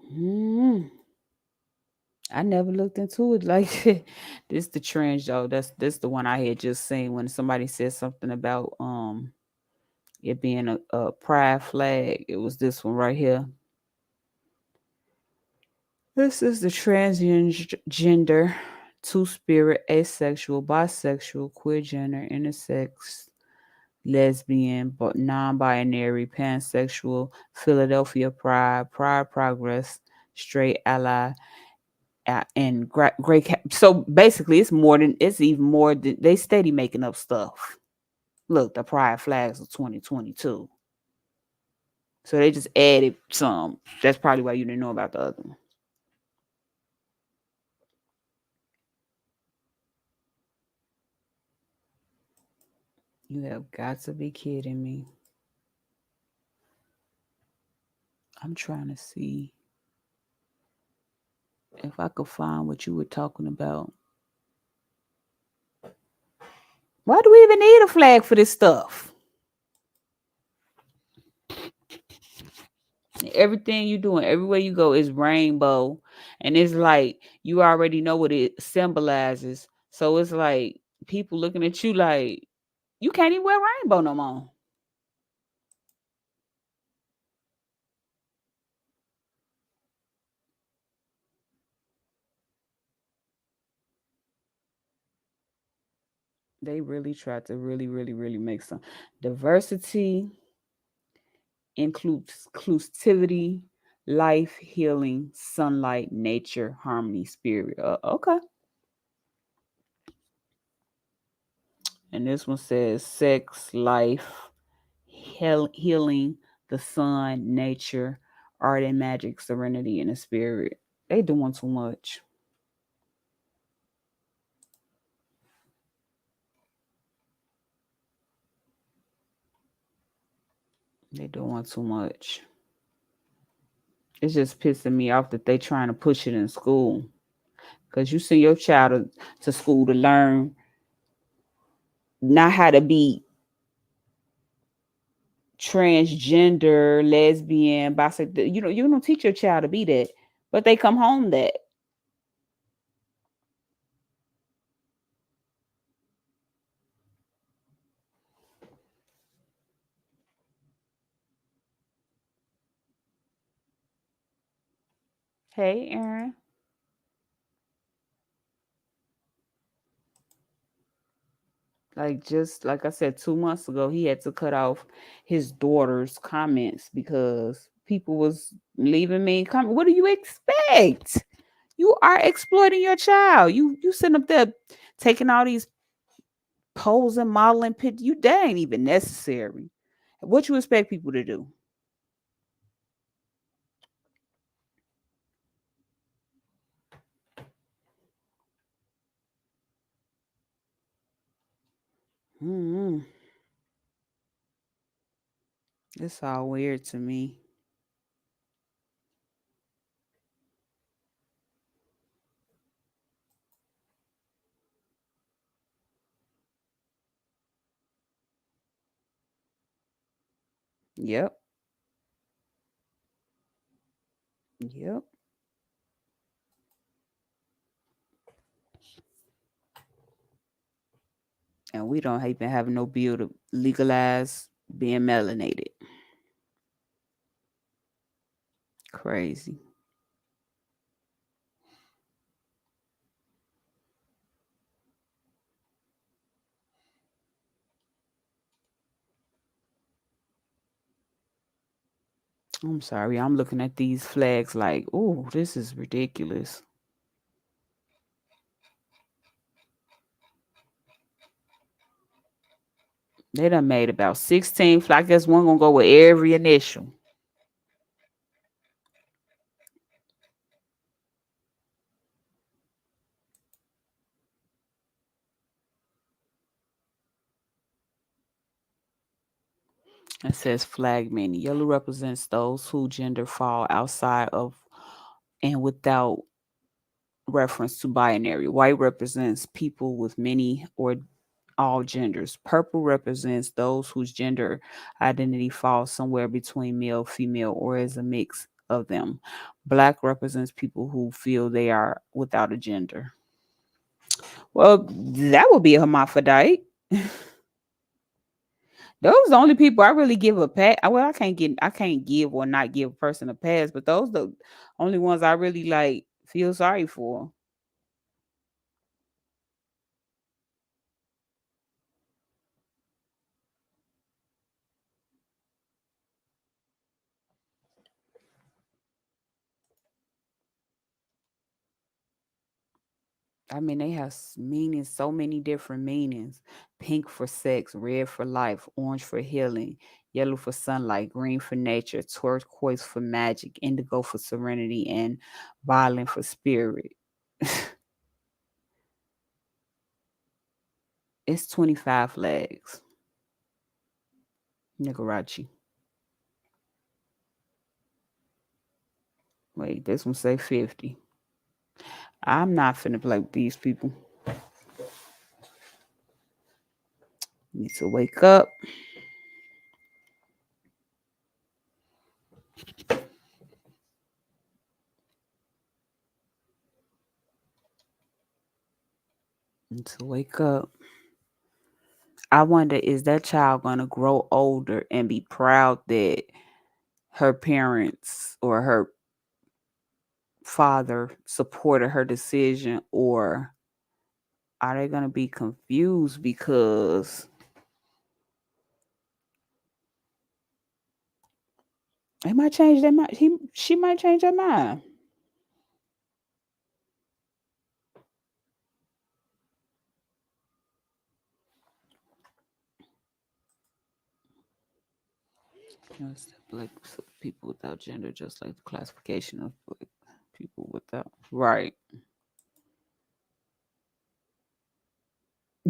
Hmm. I never looked into it like that. This the trend, though. That's this the one I had just seen when somebody said something about it being a pride flag. It was this one right here. This is the transgender, two spirit, asexual, bisexual, queer gender, intersex, lesbian, but non-binary, pansexual, Philadelphia Pride, Pride Progress, straight ally, and great. So basically, it's even more. They steady making up stuff. Look, the Pride flags of 2022. So they just added some. That's probably why you didn't know about the other one. You have got to be kidding me. I'm trying to see if I could find what you were talking about. Why do we even need a flag for this stuff? Everything you doing, everywhere you go is rainbow. And it's like you already know what it symbolizes. So it's like people looking at you like you can't even wear rainbow no more. They really tried to really make some diversity, inclusivity, life, healing, sunlight, nature, harmony, spirit. Okay. And this one says sex, life, healing, the sun, nature, art and magic, serenity, and the spirit. They doing too much. They doing too much. It's just pissing me off that they trying to push it in school. Because you send your child to school to learn not how to be transgender, lesbian, bisexual. You don't teach your child to be that, but they come home that. Hey, Aaron. Like just like I said, 2 months ago, he had to cut off his daughter's comments because people was leaving me comment. What do you expect? You are exploiting your child. You sitting up there taking all these posing, modeling pictures. That ain't even necessary. What you expect people to do? Mm-hmm. It's all weird to me. Yep. Yep. And we don't even have no bill to legalize being melanated. Crazy. I'm sorry. I'm looking at these flags like, oh, this is ridiculous. They done made about 16 flags. I guess one gonna go with every initial. It says flag many. Yellow represents those who gender fall outside of and without reference to binary. White represents people with many or all genders. Purple represents those whose gender identity falls somewhere between male, female, or is a mix of them. Black represents people who feel they are without a gender. Well, that would be a hermaphrodite. Those are the only people I really give a pass. Well, I can't give or not give a person a pass, but those the only ones I really like feel sorry for. I mean, they have meanings, so many different meanings. Pink for sex, red for life, orange for healing, yellow for sunlight, green for nature, turquoise for magic, indigo for serenity, and violet for spirit. It's 25 flags. Nicarachi. Wait, this one say 50. I'm not finna play with these people. Need to wake up. Need to wake up. I wonder, is that child gonna grow older and be proud that her parents or her father supported her decision, or Are they gonna be confused because they might change their mind? She might change her mind. Like people without gender, just like the classification of like, people without. Right.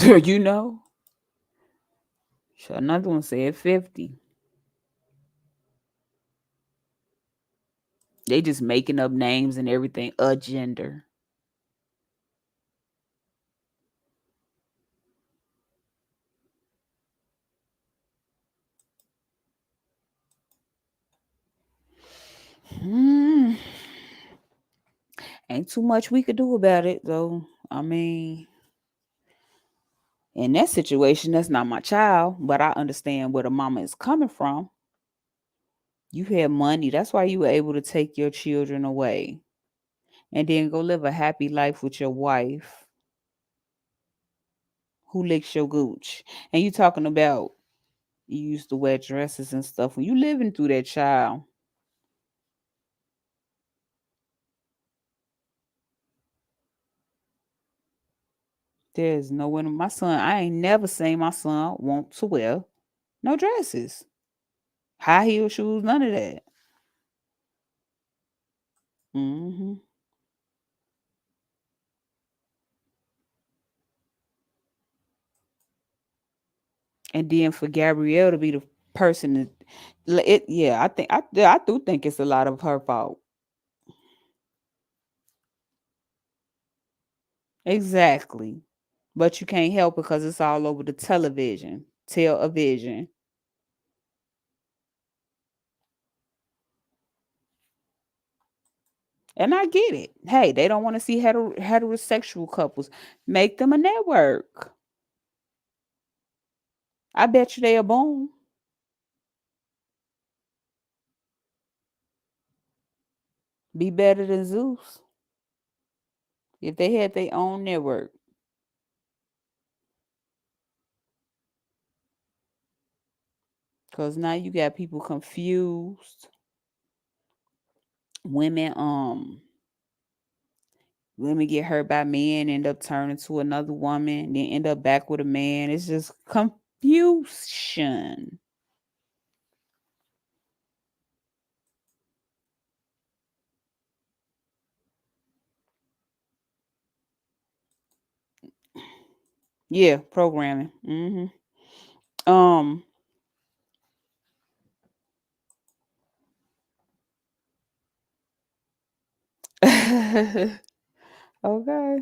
You know. So another one said 50. They just making up names and everything. A gender. Hmm. Ain't too much we could do about it though. I mean, in that situation, that's not my child, but I understand where the mama is coming from. You had money. That's why you were able to take your children away and then go live a happy life with your wife who licks your gooch. And you talking about you used to wear dresses and stuff. When you living through that, child, there's no way. My son, I ain't never seen my son want to wear no dresses, high heel shoes, none of that. Hmm. And then for Gabrielle to be the person that it, yeah, I do think it's a lot of her fault. Exactly. But you can't help because it's all over the television. Tell a vision. And I get it. Hey, they don't want to see heterosexual couples. Make them a network. I bet you they are boom. Be better than Zeus if they had their own network. Cause now you got people confused. Women, women get hurt by men, end up turning to another woman, then end up back with a man. It's just confusion. Yeah, programming. Um. Okay.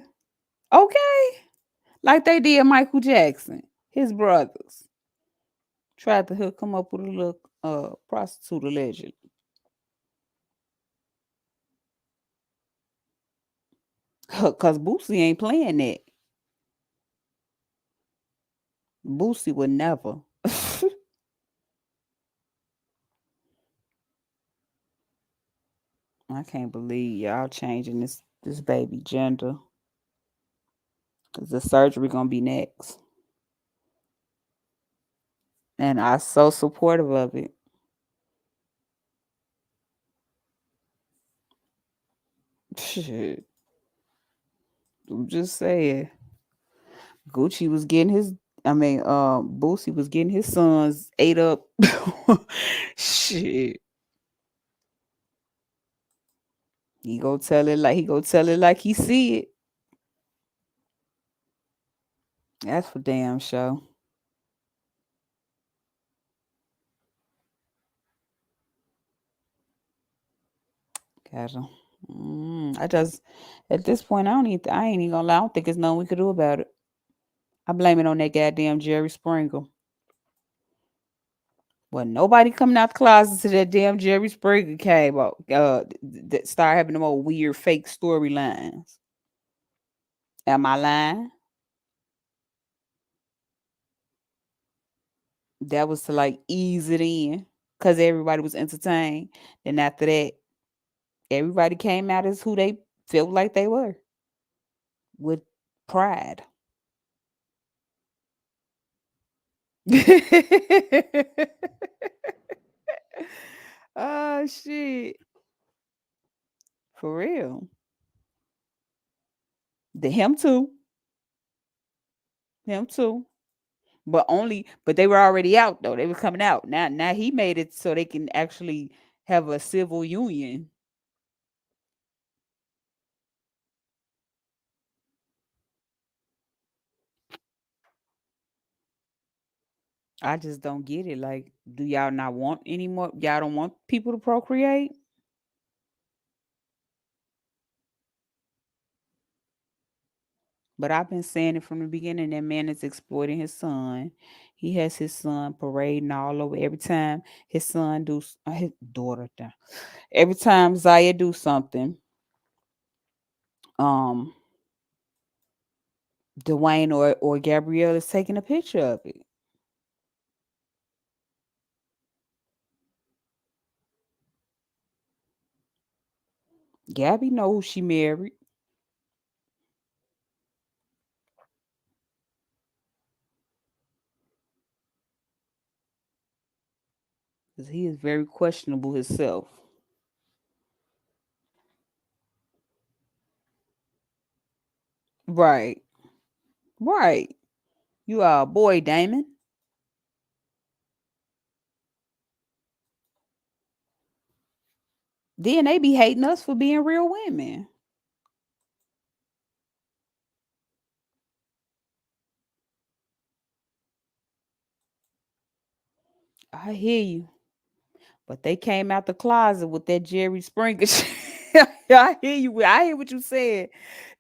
Okay. Like they did Michael Jackson. His brothers tried to hook him up with a little prostitute allegedly. Cause Boosie ain't playing that. Boosie would never. I can't believe y'all changing this baby gender. Cause the surgery gonna be next. And I so supportive of it. Shit. I'm just saying. Gucci was getting his Boosie was getting his sons ate up. Shit. He go tell it like he see it. That's for damn sure. Gotcha. I just at this point I ain't even gonna lie, I don't think there's nothing we could do about it. I blame it on that goddamn Jerry Springer. Well, nobody coming out the closet to that damn Jerry Springer came out. That start having them old weird fake storylines. Am I lying? That was to like ease it in because everybody was entertained. Then after that, everybody came out as who they felt like they were with pride. Oh shit. For real. The him too. Him too. But they were already out though. They were coming out. Now he made it so they can actually have a civil union. I just don't get it. Like, do y'all not want any more? Y'all don't want people to procreate? But I've been saying it from the beginning. That man is exploiting his son. He has his son parading all over. Every time his son his daughter down. Every time Zaya do something, um, Dwayne or Gabrielle is taking a picture of it. Gabby know who she married. 'Cause he is very questionable himself. Right. Right. You are a boy, Damon. Then they be hating us for being real women. I hear you. But they came out the closet with that Jerry Springer shit. I hear you. I hear what you said.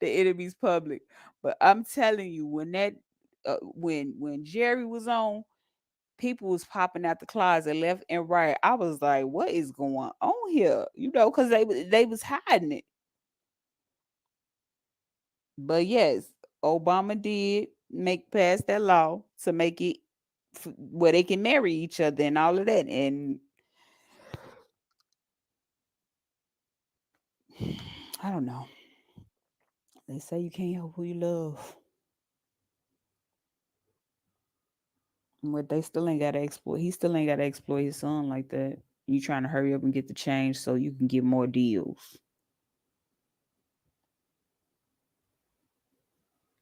The enemy's public. But I'm telling you, when Jerry was on, people was popping out the closet left and right. I was like, what is going on here? Because they was hiding it. But yes, Obama did make pass that law to make it where they can marry each other and all of that. And I don't know. They say you can't help who you love, but they still ain't got to exploit. He still ain't got to exploit his son like that. You trying to hurry up and get the change so you can get more deals.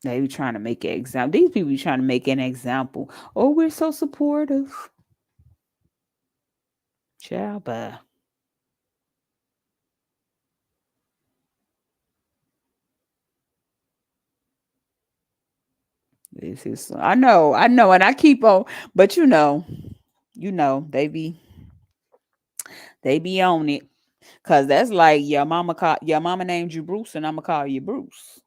They be trying to make an example. These people be trying to make an example. Oh, we're so supportive. Child, but this is. I know, and I keep on. But they be on it. Cause that's like your mama named you Bruce, and I'ma call you Bruce.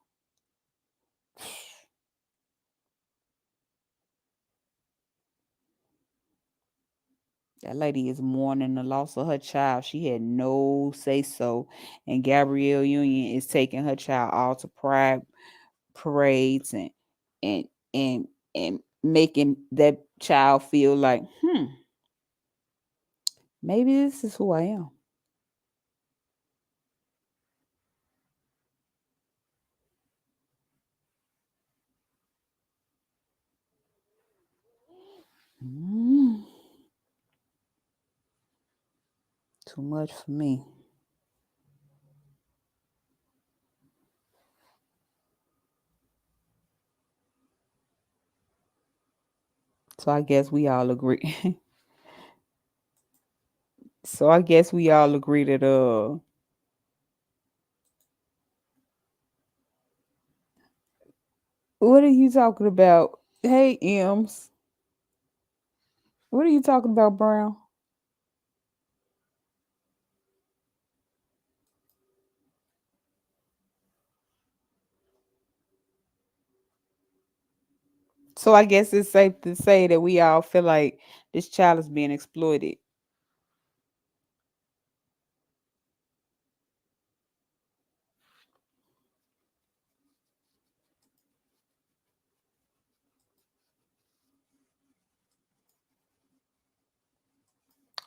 That lady is mourning the loss of her child. She had no say so. And Gabrielle Union is taking her child all to pride parades and and and making that child feel like, maybe this is who I am. Mm, too much for me. So I guess we all agree. So I guess we all agree that what are you talking about? Hey Ems. What are you talking about, Brown? So I guess it's safe to say that we all feel like this child is being exploited.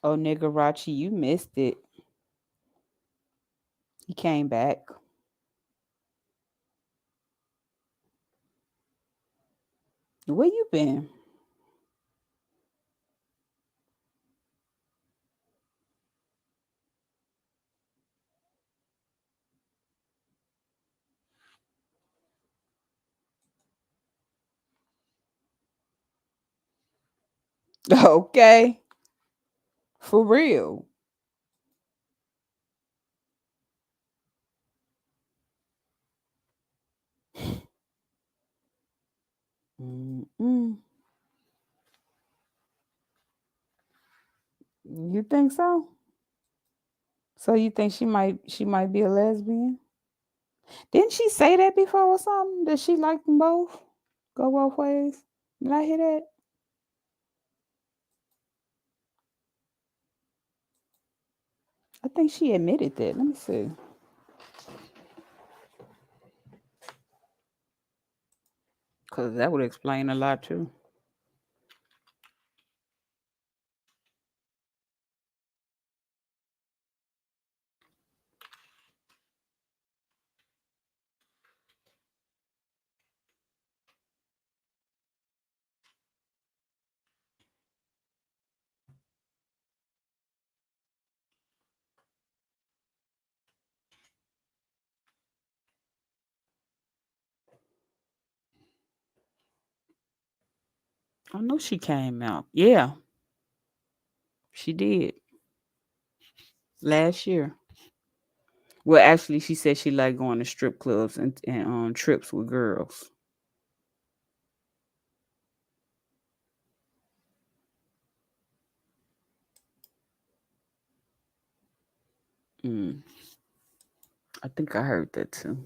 Oh, nigga Rachi, you missed it. He came back. Where you been? Okay. For real. Mm-mm. You think so? So you think she might be a lesbian? Didn't she say that before or something? That she liked them both? Go both ways? Did I hear that? I think she admitted that. Let me see. Because that would explain a lot too. I know she came out. Yeah, she did last year. Well, actually, she said she liked going to strip clubs and trips with girls. Mm, I think I heard that too.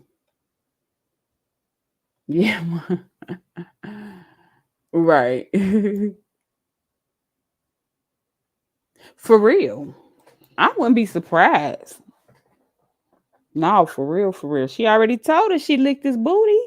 Yeah, right. For real. I wouldn't be surprised. No, for real, for real. She already told us she licked his booty.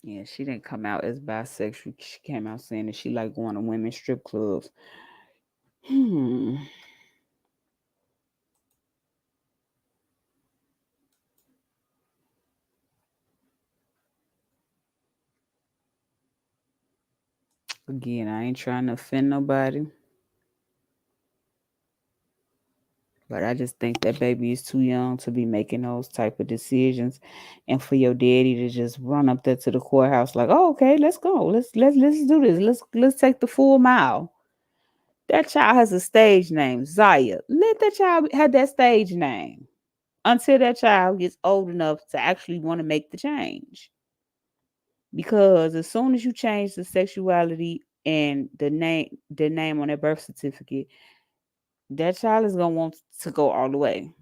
Yeah, she didn't come out as bisexual. She came out saying that she liked going to women's strip clubs. Hmm. Again, I ain't trying to offend nobody, but I just think that baby is too young to be making those type of decisions, and for your daddy to just run up there to the courthouse like, "Oh, okay, let's go. Let's do this. Let's take the full mile." That child has a stage name, Zaya. Let that child have that stage name until that child gets old enough to actually want to make the change. Because as soon as you change the sexuality and the name on their birth certificate, that child is gonna want to go all the way.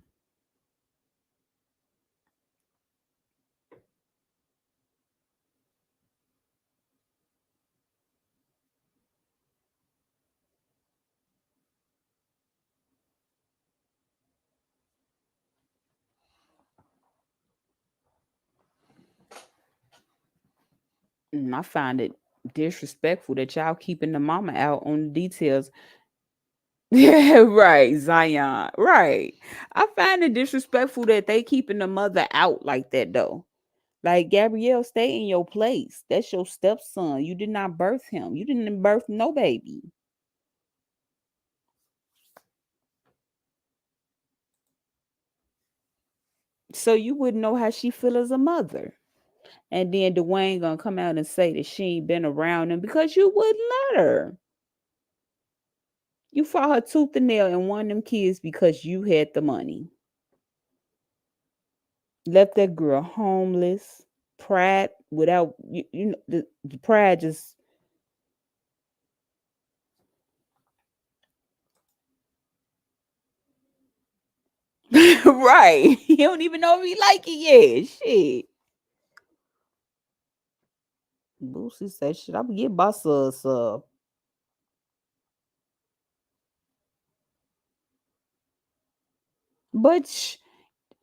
And I find it disrespectful that y'all keeping the mama out on the details. Yeah, right, Zion. Right. I find it disrespectful that they keeping the mother out like that though. Like Gabrielle, stay in your place. That's your stepson. You did not birth him. You didn't birth no baby. So you wouldn't know how she feel as a mother. And then Dwayne gonna come out and say that she ain't been around him because you wouldn't let her. You fought her tooth and nail and won them kids because you had the money. Left that girl homeless, pride without you know the pride just right. He don't even know if he like it yet. Shit. Boosie said shit. I'm gonna get my son some. But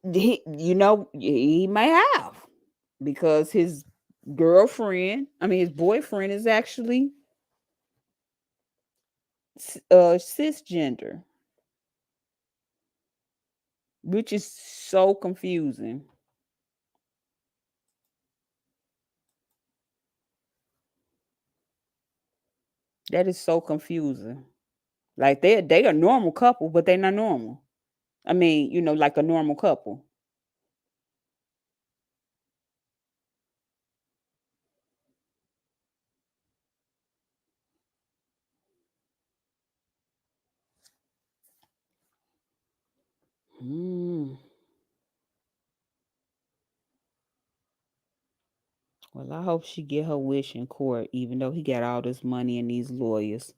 he may have because his girlfriend, I mean his boyfriend is actually cisgender, which is so confusing. That is so confusing. Like they a normal couple, but they not normal. I mean, you know, like a normal couple. Mm. Well, I hope she get her wish in court, even though he got all this money and these lawyers,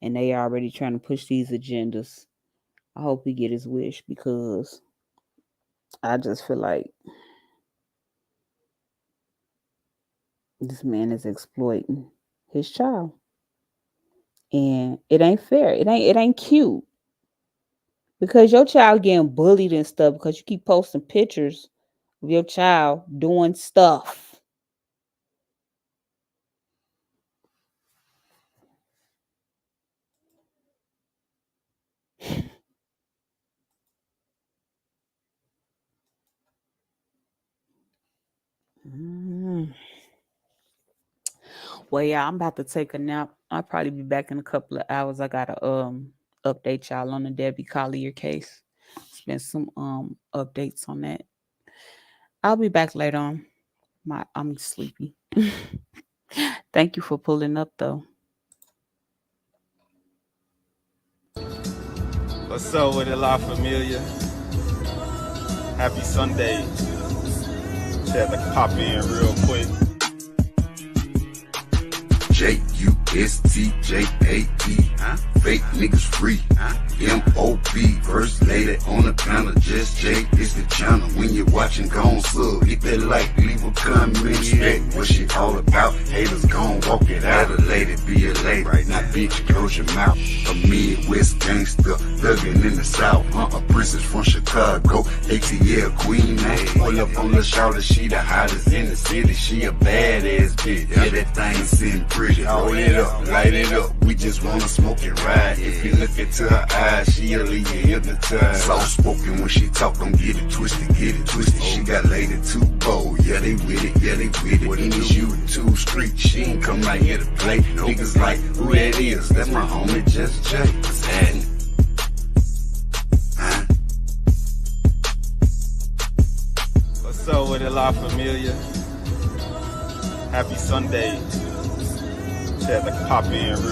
and they already trying to push these agendas. I hope he get his wish because I just feel like this man is exploiting his child, and it ain't fair. It ain't cute because your child getting bullied and stuff because you keep posting pictures of your child doing stuff. Mm. Well, yeah, I'm about to take a nap. I'll probably be back in a couple of hours. I gotta update y'all on the Debbie Collier case. It's been some updates on that. I'll be back later on. I'm sleepy. Thank you for pulling up though. What's up with it, La Familia? Happy Sunday. Had to pop in real quick. J-U-S-T-J-A-T, fake niggas free, M-O-B, first lady on the panel, just J is the channel. When you're watching, gon' sub, hit that like, leave a comment, respect what she all about, haters gon' walk it out, a lady be a lady, right now bitch, close your mouth, a Midwest gangster, thuggin' in the South, a princess from Chicago, ATL queen, pull up on the shoulder, she the hottest in the city, she a badass bitch, yeah, that thing sitting pretty, hold it up, light it up, we just wanna smoke and ride. If you look into her eyes, she'll leave you hypnotized. Soft spoken when she talk, don't get it twisted, get it twisted. She got lady too bold, yeah they with it, yeah they with it. What is you too street? She ain't come out here to play. Niggas like, who that is? That's my homie, just Jay. Sad. What's up with it, La Familia? Happy Sunday. Had to pop in real